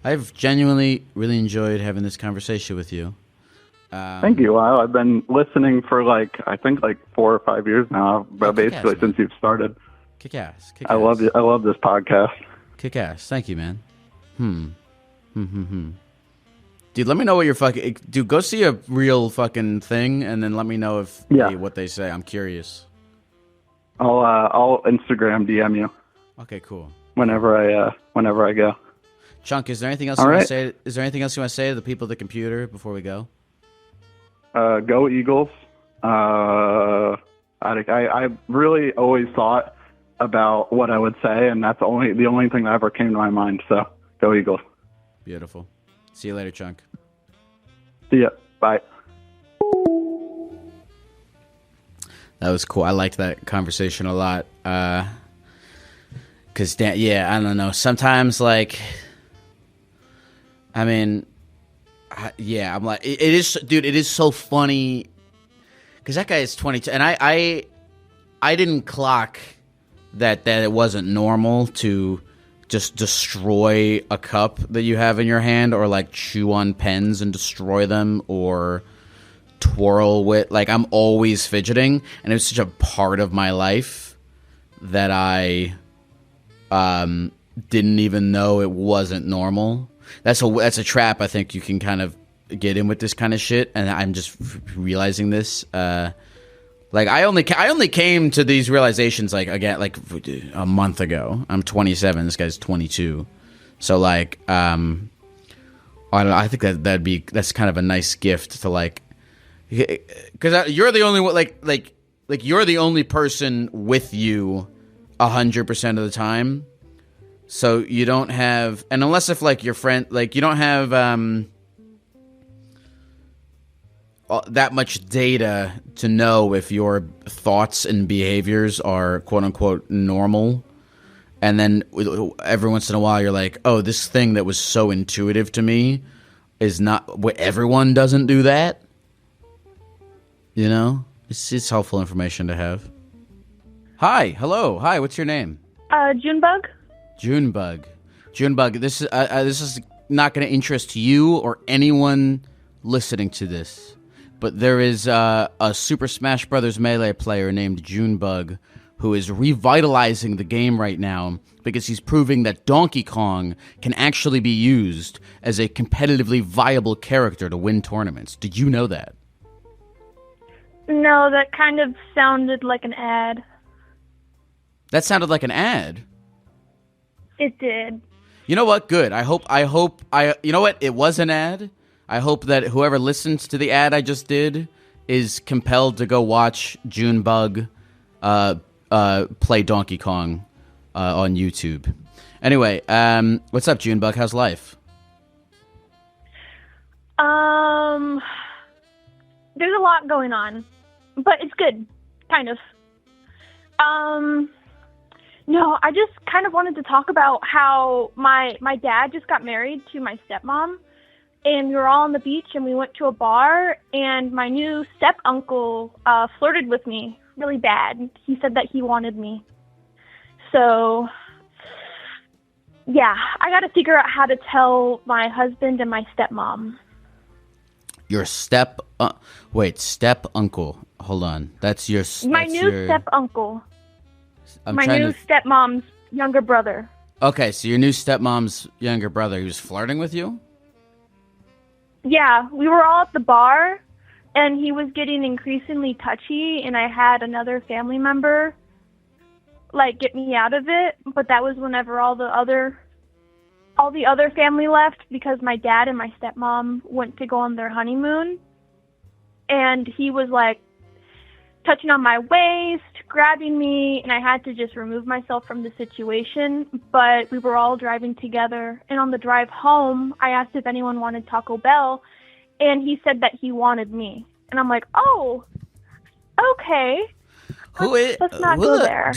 I've genuinely really enjoyed having this conversation with you. Thank you. Wow, I've been listening for I think 4 or 5 years now, basically since you've started. Kick ass. I love this podcast. Kick ass. Thank you, man. Dude, let me know what you're fucking... Dude, go see a real fucking thing, and then let me know what they say. I'm curious. I'll Instagram DM you. Okay, cool. Whenever I go. Chunk, is there anything else you want to say? Is there anything else you want to say to the people at the computer before we go? Go Eagles. I really always thought about what I would say, and that's the only thing that ever came to my mind. So go Eagles. Beautiful. See you later, Chunk. See ya. Bye. That was cool. I liked that conversation a lot. Cause I don't know. Sometimes I'm like, it is, dude. It is so funny. Cause that guy is 22, and I didn't clock that it wasn't normal to just destroy a cup that you have in your hand, or like chew on pens and destroy them, or twirl with, like, I'm always fidgeting, and it was such a part of my life that I didn't even know it wasn't normal. That's a trap I think you can kind of get in with this kind of shit, and I'm just realizing this. Like I only came to these realizations a month ago. I'm 27. This guy's 22. So like I don't know. I think that's kind of a nice gift to like, because you're the only one like you're the only person with you 100% of the time. So you don't have, and unless if like your friend, like you don't have that much data to know if your thoughts and behaviors are quote unquote normal. And then every once in a while you're like, oh, this thing that was so intuitive to me is not what everyone doesn't do that. You know, it's helpful information to have. Hi, hello, hi. What's your name? Junebug. Junebug. This is not going to interest you or anyone listening to this, but there is a Super Smash Bros. Melee player named Junebug who is revitalizing the game right now because he's proving that Donkey Kong can actually be used as a competitively viable character to win tournaments. Did you know that? No, that kind of sounded like an ad. That sounded like an ad. It did. You know what? Good. I hope, you know what? It was an ad. I hope that whoever listens to the ad I just did is compelled to go watch Junebug play Donkey Kong on YouTube. Anyway, what's up, Junebug? How's life? There's a lot going on, but it's good, kind of. No, I just kind of wanted to talk about how my dad just got married to my stepmom, and we were all on the beach, and we went to a bar, and my new step-uncle flirted with me really bad. He said that he wanted me. So, yeah, I got to figure out how to tell my husband and my stepmom. Your step-uncle. Hold on. That's your... My new step-uncle. My new stepmom's younger brother. Okay, so your new stepmom's younger brother, he was flirting with you? Yeah, we were all at the bar, and he was getting increasingly touchy, and I had another family member, like, get me out of it, but that was whenever all the other family left, because my dad and my stepmom went to go on their honeymoon, and he was, like, touching on my waist, grabbing me, and I had to just remove myself from the situation, but we were all driving together, and on the drive home, I asked if anyone wanted Taco Bell, and he said that he wanted me, and I'm like, oh, okay, let's not go there.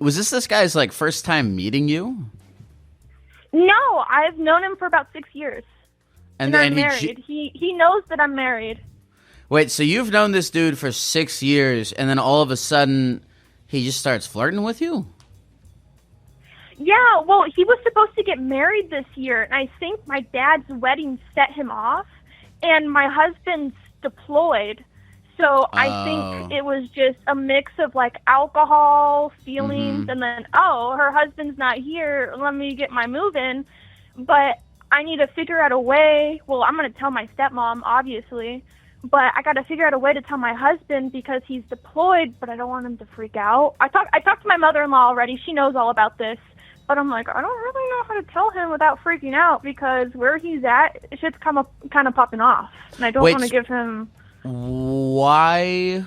Was this guy's, like, first time meeting you? No, I've known him for about 6 years, and I'm married. He knows that I'm married. Wait, so you've known this dude for 6 years, and then all of a sudden, he just starts flirting with you? Yeah, well, he was supposed to get married this year, and I think my dad's wedding set him off, and my husband's deployed, so I think it was just a mix of, like, alcohol, feelings, and then, oh, her husband's not here, let me get my move in, but I need to figure out a way. Well, I'm going to tell my stepmom, obviously, but I got to figure out a way to tell my husband because he's deployed, but I don't want him to freak out. I talked to my mother-in-law already. She knows all about this. But I'm like, I don't really know how to tell him without freaking out because where he's at, shit's kind of popping off. And I don't want to give him... Why...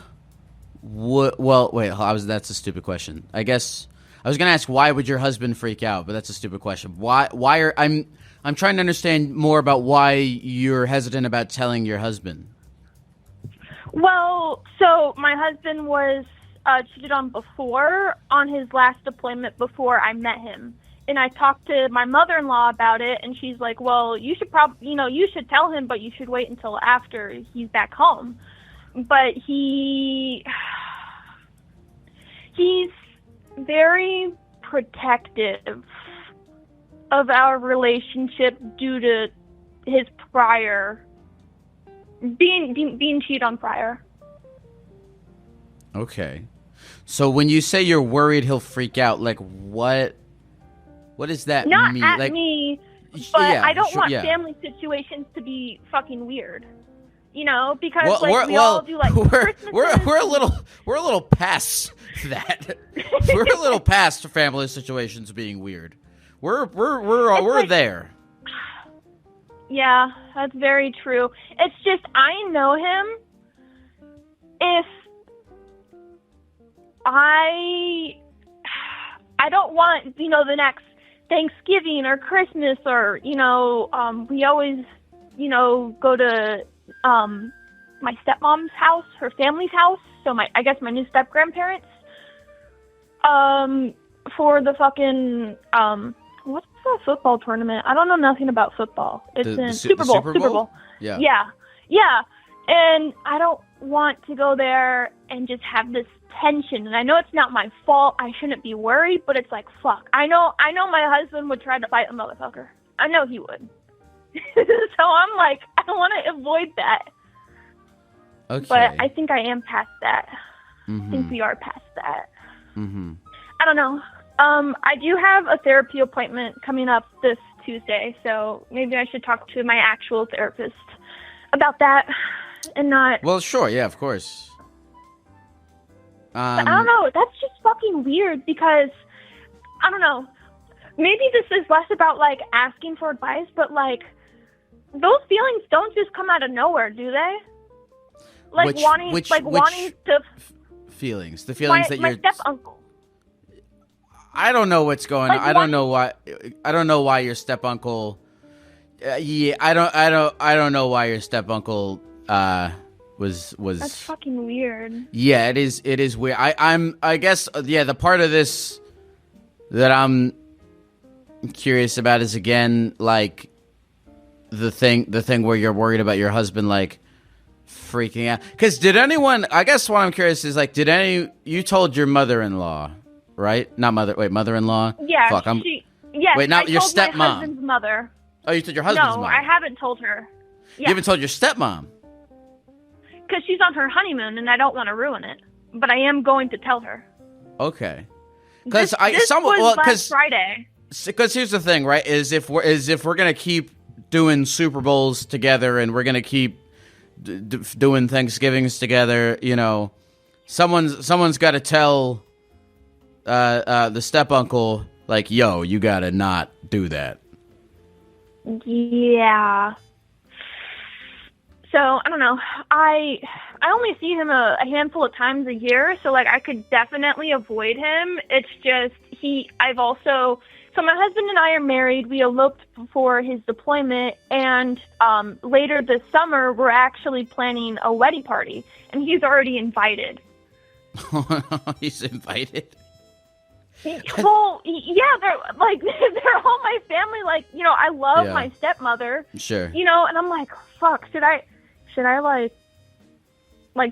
that's a stupid question. I guess I was going to ask why would your husband freak out, but that's a stupid question. I'm trying to understand more about why you're hesitant about telling your husband. Well, so my husband was cheated on before on his last deployment before I met him. And I talked to my mother-in-law about it, and she's like, well, you should you should tell him, but you should wait until after he's back home. But he's very protective of our relationship due to his prior being cheated on prior. Okay. So when you say you're worried he'll freak out, like what does that mean? Not at like, me, but yeah, I don't want family situations to be fucking weird. You know, because we all do like we're a little past that. We're a little past family situations being weird. We're there. Yeah, that's very true. It's just I know him. If I I don't want, the next Thanksgiving or Christmas or, we always, go to my stepmom's house, her family's house. So I guess my new step-grandparents. For the fucking, what's the football tournament? I don't know nothing about football. It's in Super Bowl. Super Bowl. Yeah. Yeah. And I don't want to go there and just have this tension. And I know it's not my fault. I shouldn't be worried, but it's like, fuck. I know my husband would try to fight a motherfucker. I know he would. So I'm like, I want to avoid that. Okay. But I think I am past that. I think we are past that. I don't know. I do have a therapy appointment coming up this Tuesday, so maybe I should talk to my actual therapist about that and not... Well, sure, yeah, of course. I don't know. That's just fucking weird because, I don't know. Maybe this is less about, like, asking for advice, but, like, those feelings don't just come out of nowhere, do they? Like, wanting to... Feelings? The feelings that my you're... My step-uncle. I don't know what's going on. I don't know why. I don't know why your step-uncle... I don't know why your step-uncle was That's fucking weird. Yeah, it is weird. I guess the part of this that I'm curious about is again like the thing where you're worried about your husband like freaking out. Cuz I guess what I'm curious is like you told your mother-in-law, right? Not mother-in-law? Yeah, Fuck, yes, wait, not I your told stepmom. My husband's mother. Oh, you told your husband's mom. No, I haven't told her. Yeah. You haven't told your stepmom? Because she's on her honeymoon, and I don't want to ruin it. But I am going to tell her. Okay. Because last Friday. Because here's the thing, right? Is if we're gonna keep doing Super Bowls together, and we're gonna keep doing Thanksgivings together, someone's got to tell the step-uncle, like, yo, you gotta not do that. Yeah. So, I don't know. I only see him a handful of times a year, so, like, I could definitely avoid him. It's just, so my husband and I are married. We eloped before his deployment, and later this summer, we're actually planning a wedding party, and he's already invited. He's invited? Well, yeah, they're all my family. Like, I love my stepmother. Sure. And I'm like, fuck, should I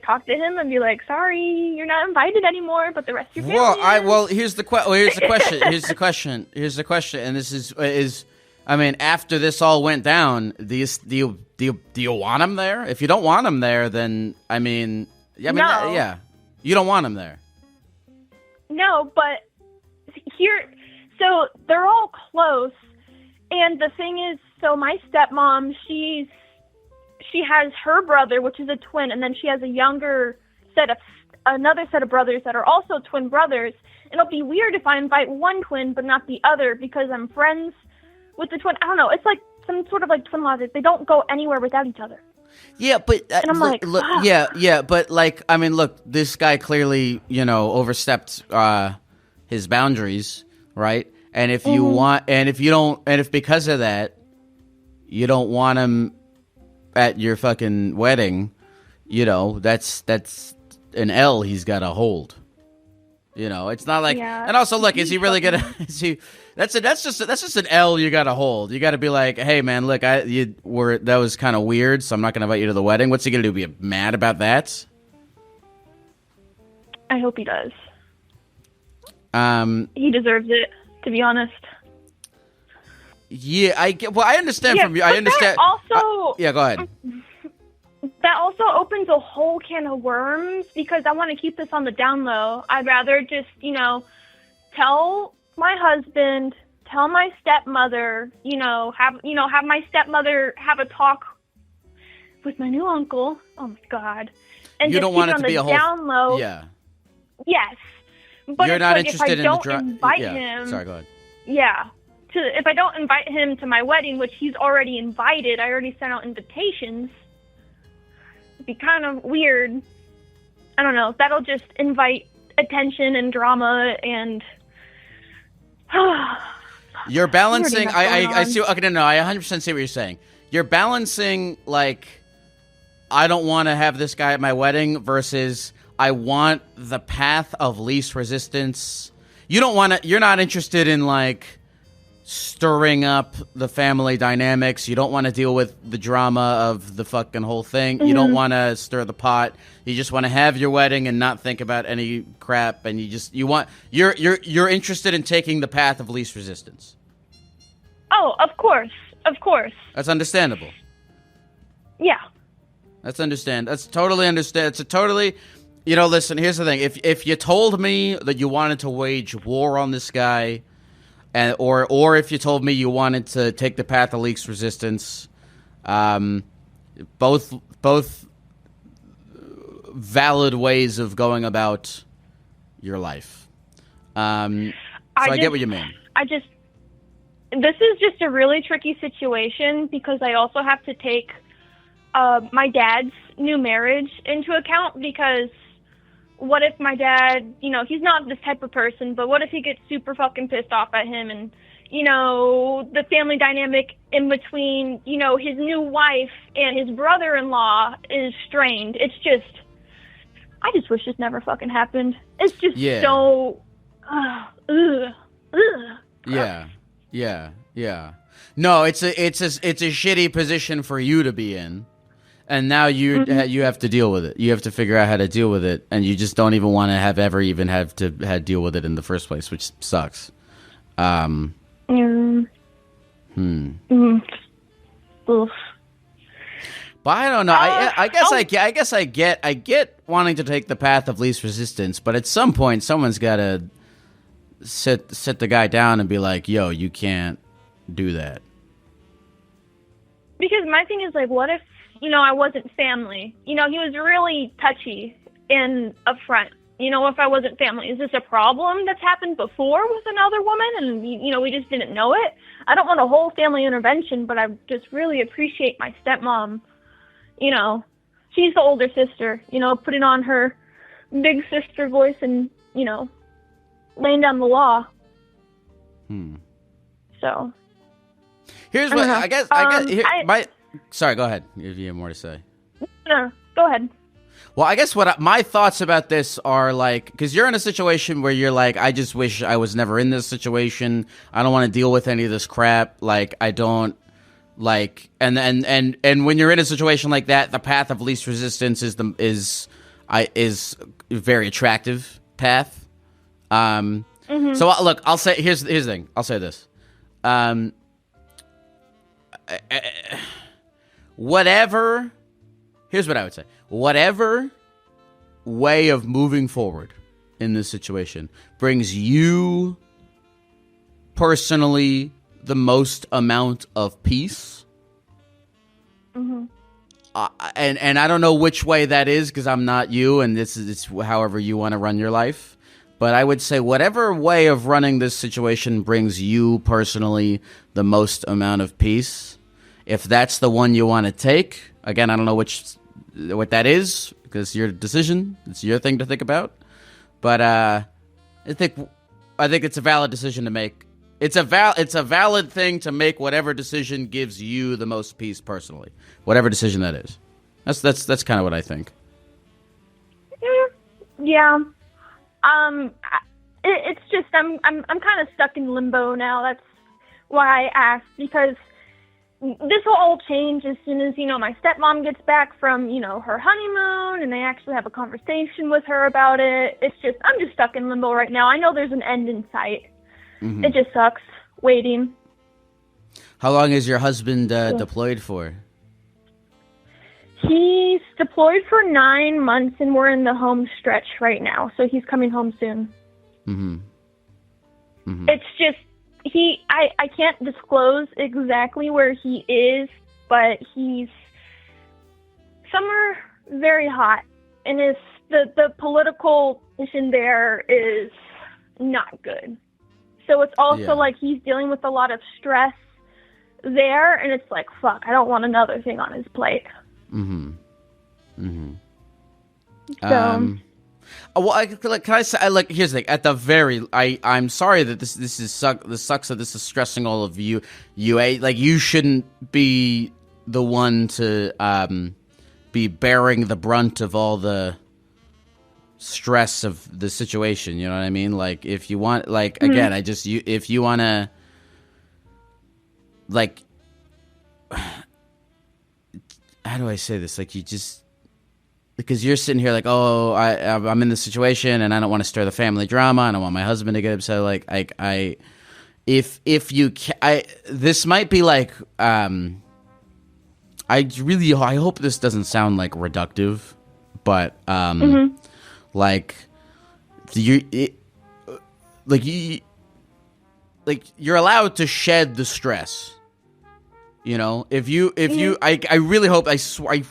talk to him and be like, sorry, you're not invited anymore, but the rest of your family is. Here's the question. Here's the question. And this is, I mean, after this all went down, do you want him there? If you don't want him there, then no. You don't want him there. No, but so they're all close, and the thing is, so my stepmom, she has her brother, which is a twin, and then she has another set of brothers that are also twin brothers. And it'll be weird if I invite one twin but not the other because I'm friends with the twin. I don't know. It's like some sort of like twin logic. They don't go anywhere without each other. Yeah, but and I'm like, but like, I mean, look, this guy clearly, overstepped his boundaries, right? And if you want, and if because of that, you don't want him at your fucking wedding, that's an L he's got to hold. It's not like, and also look, is he really gonna? That's just an L you got to hold. You got to be like, hey man, look, that was kind of weird, so I'm not gonna invite you to the wedding. What's he gonna do? Be mad about that? I hope he does. He deserves it, to be honest. Yeah, I understand from you. I understand. Also, go ahead. That also opens a whole can of worms because I want to keep this on the down low. I'd rather just, tell my husband, tell my stepmother, have my stepmother have a talk with my new uncle. Oh my God! And you don't want it to be a whole down low. Yeah. Yes, but you're not interested if I don't invite him. Sorry, go ahead. Yeah. If I don't invite him to my wedding, which he's already invited, I already sent out invitations. It'd be kind of weird. I don't know. That'll just invite attention and drama, and You're balancing. I see. Okay, no, I 100% see what you're saying. You're balancing like, I don't want to have this guy at my wedding versus I want the path of least resistance. You don't want to. You're not interested in like stirring up the family dynamics. You don't want to deal with the drama of the fucking whole thing. Mm-hmm. You don't want to stir the pot. You just want to have your wedding and not think about any crap. And you're interested in taking the path of least resistance. Oh, of course. That's understandable. Yeah. That's totally understand. It's a totally, listen, here's the thing. If you told me that you wanted to wage war on this guy, and or if you told me you wanted to take the path of least resistance, both valid ways of going about your life. I get what you mean. This is just a really tricky situation because I also have to take my dad's new marriage into account, because what if my dad, he's not this type of person, but what if he gets super fucking pissed off at him and, the family dynamic in between, his new wife and his brother-in-law is strained. It's just, I just wish this never fucking happened. It's just so, Yeah. No, it's a shitty position for you to be in. And now you have to deal with it. You have to figure out how to deal with it, and you just don't even want to have to deal with it in the first place, which sucks. Oof. But I don't know. I guess I get wanting to take the path of least resistance, but at some point, someone's got to sit the guy down and be like, "Yo, you can't do that." Because my thing is like, what if I wasn't family? He was really touchy and upfront. If I wasn't family, is this a problem that's happened before with another woman and, we just didn't know it? I don't want a whole family intervention, but I just really appreciate my stepmom. She's the older sister, putting on her big sister voice and, laying down the law. So. Here's what I guess sorry, go ahead if you have more to say. No, go ahead. Well, I guess my thoughts about this are like, because you're in a situation where you're like, I just wish I was never in this situation. I don't want to deal with any of this crap. Like, I don't like, and when you're in a situation like that, the path of least resistance is a very attractive path. So look, I'll say here's the thing. I'll say this. Here's what I would say. Whatever way of moving forward in this situation brings you personally the most amount of peace. And I don't know which way that is because I'm not you, and it's however you want to run your life. But I would say whatever way of running this situation brings you personally the most amount of peace. If that's the one you want to take, again, I don't know what that is because it's your decision. It's your thing to think about. But I think it's a valid decision to make. It's a valid thing to make. Whatever decision gives you the most peace personally, whatever decision that is. That's kind of what I think. Yeah. It's just I'm kind of stuck in limbo now. That's why I asked, because this will all change as soon as, my stepmom gets back from, her honeymoon and they actually have a conversation with her about it. It's just, I'm just stuck in limbo right now. I know there's an end in sight. Mm-hmm. It just sucks waiting. How long is your husband deployed for? He's deployed for 9 months and we're in the home stretch right now. So he's coming home soon. It's just, I can't disclose exactly where he is, but he's somewhere very hot, and the political position there is not good. So it's also like he's dealing with a lot of stress there, and it's like, fuck, I don't want another thing on his plate. So Well, can I say? Like, here's the thing. At the very, I'm sorry that this sucks that this is stressing all of you. Like, you shouldn't be the one to be bearing the brunt of all the stress of the situation. You know what I mean? Like, if you want, like, again, if you want to, like, how do I say this? Like, you just. Because you're sitting here like, oh, I'm in this situation and I don't want to stir the family drama. I don't want my husband to get upset. Like, if you can, this might be like, I hope this doesn't sound like reductive, but like you're allowed to shed the stress. You know, if you, I really hope, I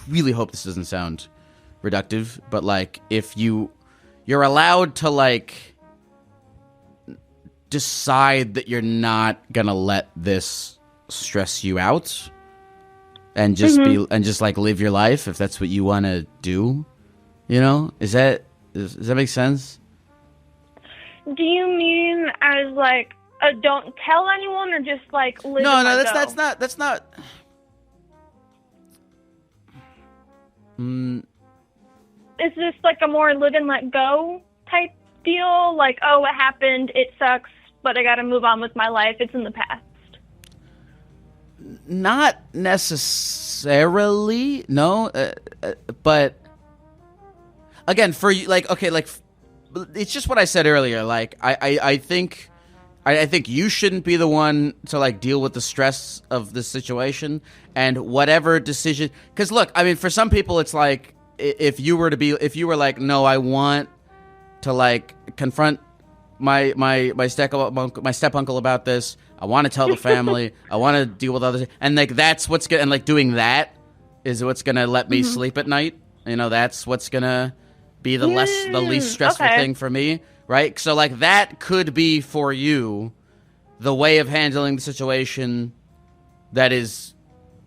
really hope this doesn't sound reductive, but like if you're allowed to like decide that you're not gonna let this stress you out and just just like live your life if that's what you want to do, you know. Does that make sense? Do you mean as like a don't tell anyone, or just like live? No, that's not. Is this like a more live and let go type deal? Like, oh, it happened, it sucks, but I gotta move on with my life. It's in the past. Not necessarily, no. But again, for you, like, okay, like, it's just what I said earlier. Like, I think you shouldn't be the one to like deal with the stress of the situation and whatever decision. Because look, I mean, for some people, it's like. If you were like, no, I want to like confront my step uncle about this. I want to tell the family. I want to deal with others, and like that's what's gonna, and like doing that is what's gonna let me sleep at night. You know, that's what's gonna be the least stressful thing for me, right? So like that could be for you the way of handling the situation that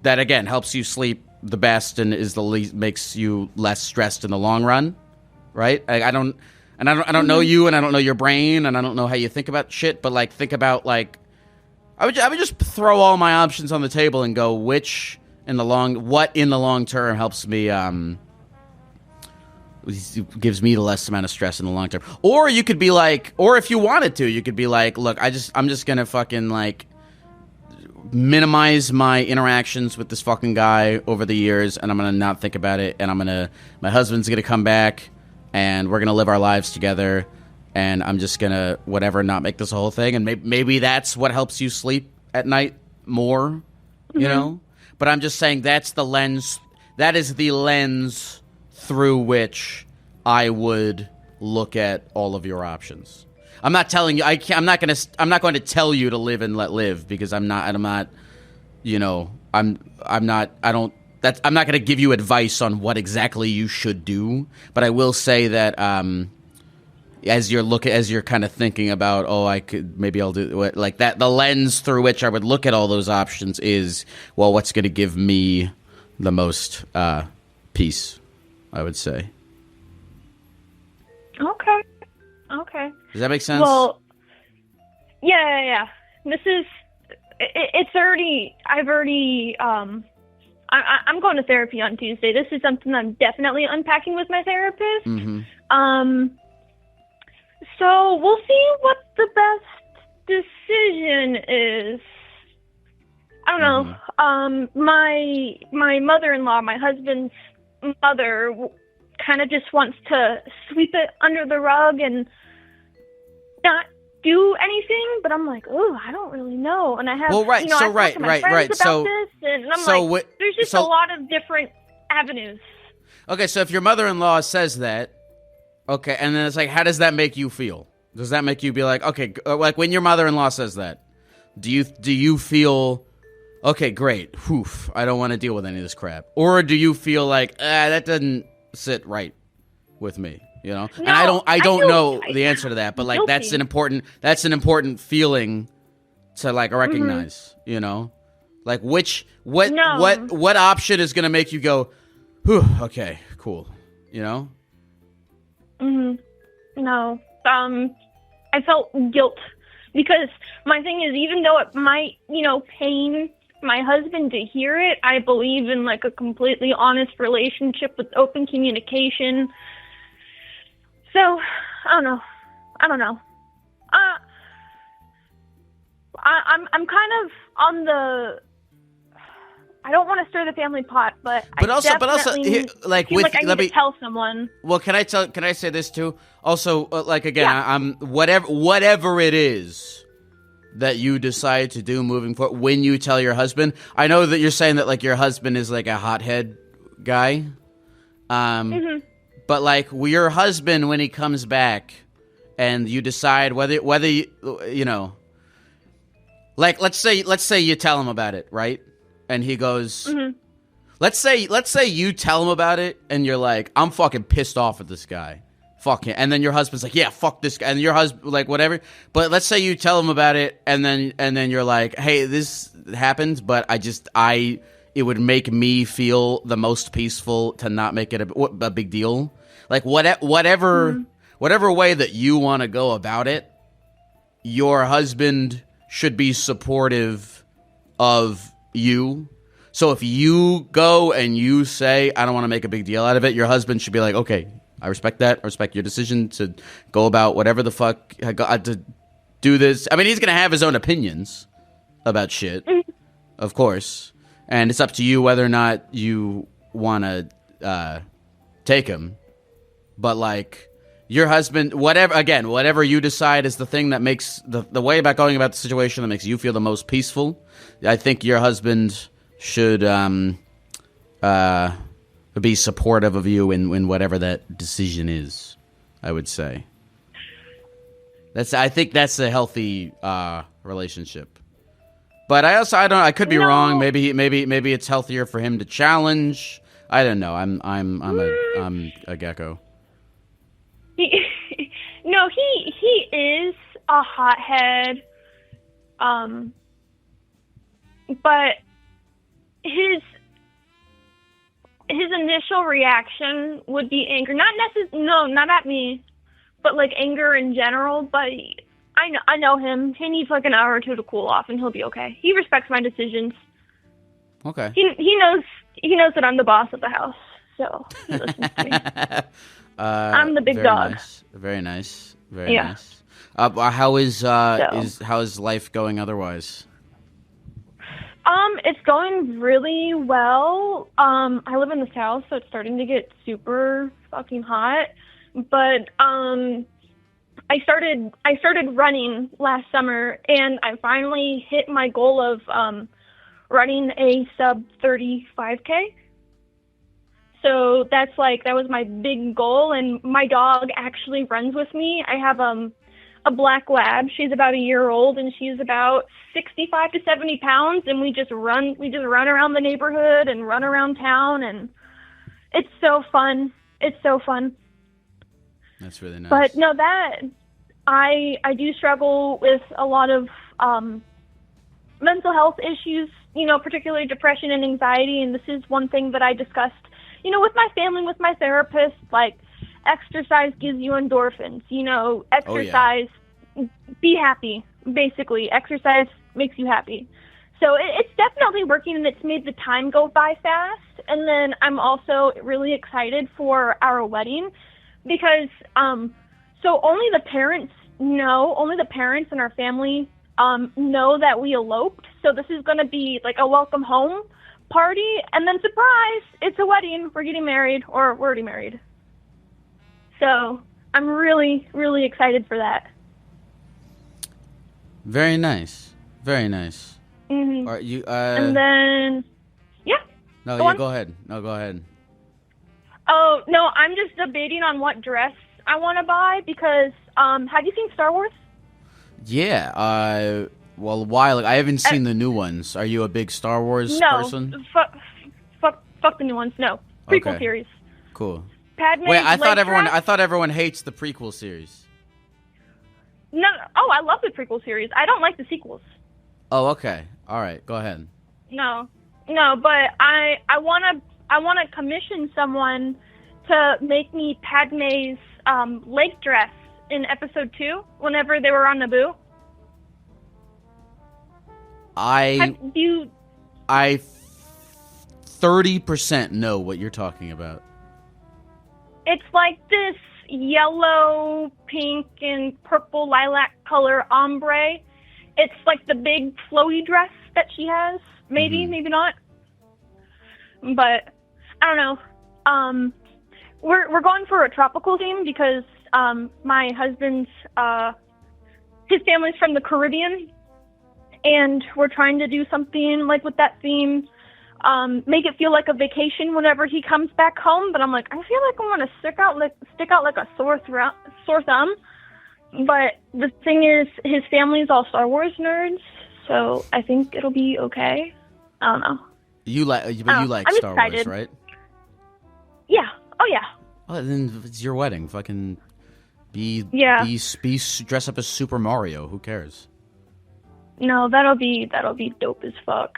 again helps you sleep the best and is the least, makes you less stressed in the long run, right? I don't know you, and I don't know your brain, and I don't know how you think about shit, but like think about like I would just throw all my options on the table and go what in the long term helps me gives me the less amount of stress in the long term. Or you could be like, or if you wanted to, you could be like, look, I'm just gonna fucking like minimize my interactions with this fucking guy over the years, and I'm gonna not think about it, and my husband's gonna come back and we're gonna live our lives together, and I'm just gonna not make this a whole thing, and maybe that's what helps you sleep at night more, you know. But I'm just saying that is the lens through which I would look at all of your options. I'm not telling you. I'm not going to tell you to live and let live, because I'm not. You know. I'm not going to give you advice on what exactly you should do. But I will say that as you're kind of thinking about, I'll do like that. The lens through which I would look at all those options is, well, what's going to give me the most peace, I would say. Okay. Does that make sense? Well, yeah. I'm going to therapy on Tuesday. This is something I'm definitely unpacking with my therapist. So we'll see what the best decision is. I don't know. My mother-in-law, my husband's mother, kind of just wants to sweep it under the rug and not do anything, but I'm like, oh, I don't really know. And I have, right. I've talked to my friends about this, and I'm there's just a lot of different avenues. Okay, so if your mother-in-law says that, okay, and then it's like, how does that make you feel? Does that make you be like, okay, like when your mother-in-law says that, do you feel, okay, great, I don't want to deal with any of this crap? Or do you feel like, that doesn't sit right with me? You know, no, and I don't know the answer to that, but like that's an important feeling to like recognize. You know, like what option is going to make you go, whew, okay, cool. You know. No. I felt guilt because my thing is, even though it might, pain my husband to hear it, I believe in like a completely honest relationship with open communication. So, I don't know. I'm kind of on the. I don't want to stir the family pot, but I need to tell someone. Well, can I say this too? Also, I'm whatever it is that you decide to do moving forward. When you tell your husband, I know that you're saying that like your husband is like a hothead guy, but like your husband when he comes back, and you decide whether like let's say you tell him about it, right? And he goes, let's say you tell him about it, and you're like, I'm fucking pissed off at this guy. Fuck him. And then your husband's like, yeah, fuck this guy. And your husband, like, whatever. But let's say you tell him about it, and then you're like, hey, this happened, but it would make me feel the most peaceful to not make it a big deal. Like, whatever way that you want to go about it, your husband should be supportive of you. So if you go and you say, I don't want to make a big deal out of it, your husband should be like, okay, I respect that. I respect your decision to go about whatever the fuck to do this. I mean, he's going to have his own opinions about shit, of course. And it's up to you whether or not you want to take him. But like your husband, whatever you decide is the thing that makes the way about going about the situation that makes you feel the most peaceful. I think your husband should be supportive of you in whatever that decision is. I would say I think that's a healthy relationship. But I could be wrong. Maybe it's healthier for him to challenge. I don't know. I'm a Gecko. No, he is a hothead. But his initial reaction would be anger. Not at me, but like anger in general. But I know him. He needs like an hour or two to cool off, and he'll be okay. He respects my decisions. Okay. He knows that I'm the boss of the house, so he listens to me. I'm the big dog. Nice. Very nice. Very nice. How is life going otherwise? It's going really well. I live in the South, so it's starting to get super fucking hot. But I started running last summer, and I finally hit my goal of running a sub 35K. So that was my big goal, and my dog actually runs with me. I have a black lab. She's about a year old, and she's about 65 to 70 pounds, and we just run around the neighborhood and run around town, and it's so fun. That's really nice. But no, that I do struggle with a lot of mental health issues, particularly depression and anxiety, and this is one thing that I discussed with my family, with my therapist. Like, exercise gives you endorphins, exercise, be happy, basically. Exercise makes you happy. So it's definitely working, and it's made the time go by fast. And then I'm also really excited for our wedding because, so only the parents and our family know that we eloped. So this is going to be like a welcome home party, and then surprise, it's a wedding. We're getting married, or we're already married. So I'm really, really excited for that. Very nice. Very nice. Mm-hmm. Are you? And then, yeah. No, go ahead. No, go ahead. Oh no, I'm just debating on what dress I want to buy because have you seen Star Wars? Yeah. Well, I haven't seen the new ones. Are you a big Star Wars person? Fuck the new ones. No, prequel series. Cool. Padme. Wait, I thought everyone hates the prequel series. No. Oh, I love the prequel series. I don't like the sequels. Oh, okay. All right. Go ahead. No, but I want to commission someone to make me Padme's lake dress in episode 2 whenever they were on Naboo? I 30% know what you're talking about. It's like this yellow, pink, and purple lilac color ombre. It's like the big flowy dress that she has. Maybe, maybe not. But I don't know. We're going for a tropical theme because my husband's his family's from the Caribbean, and we're trying to do something like with that theme. Make it feel like a vacation whenever he comes back home. But I'm like, I feel like I want to stick out like a sore thumb. But the thing is, his family's all Star Wars nerds, so I think it'll be okay. I don't know. You like Star Wars, right? Yeah. Oh yeah. Oh, then it's your wedding. Fucking be dress up as Super Mario. Who cares? No, that'll be dope as fuck.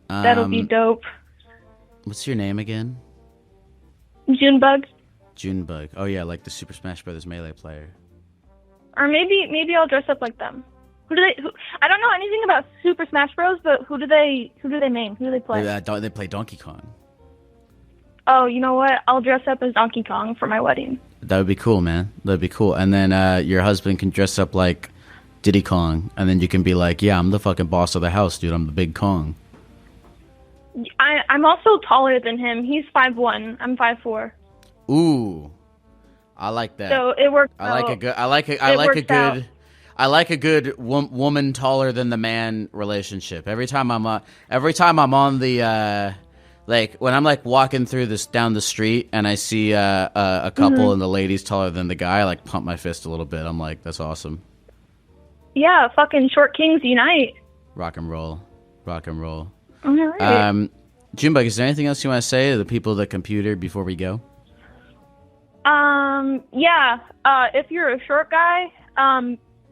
That'll be dope. What's your name again? Junebug. Junebug. Oh yeah, like the Super Smash Brothers Melee player. Or maybe I'll dress up like them. I don't know anything about Super Smash Bros, but who do they main? Who do they play? They play Donkey Kong. Oh, you know what? I'll dress up as Donkey Kong for my wedding. That would be cool, man. That'd be cool. And then your husband can dress up like Diddy Kong, and then you can be like, yeah, I'm the fucking boss of the house, dude. I'm the big Kong. I'm also taller than him. He's 5'1". I'm 5'4". Ooh, I like that. So it works. I like a good woman taller than the man relationship. Every time I'm on the like when I'm like walking down the street and I see a couple and the lady's taller than the guy, I like pump my fist a little bit. I'm like, that's awesome. Yeah, fucking short kings unite. Rock and roll. All right. Junebug, is there anything else you want to say to the people of the computer before we go? Yeah. If you're a short guy,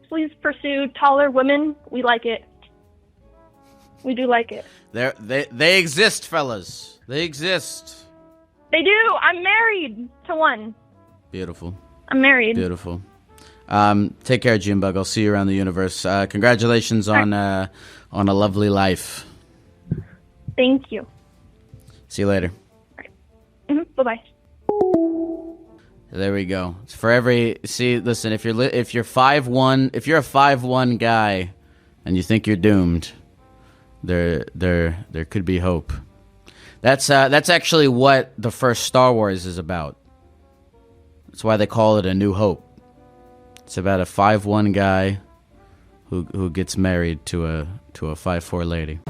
please pursue taller women. We like it. We do like it. They exist, fellas. They exist. They do. I'm married to one. Beautiful. I'm married. Beautiful. Take care, Junebug. I'll see you around the universe. Congratulations on a lovely life. Thank you. See you later. All right. Bye-bye. There we go. Listen, if you're 5'1", if you're a 5'1" guy and you think you're doomed, there could be hope. That's actually what the first Star Wars is about. That's why they call it A New Hope. It's about a 5'1" guy who gets married to a 5'4" lady.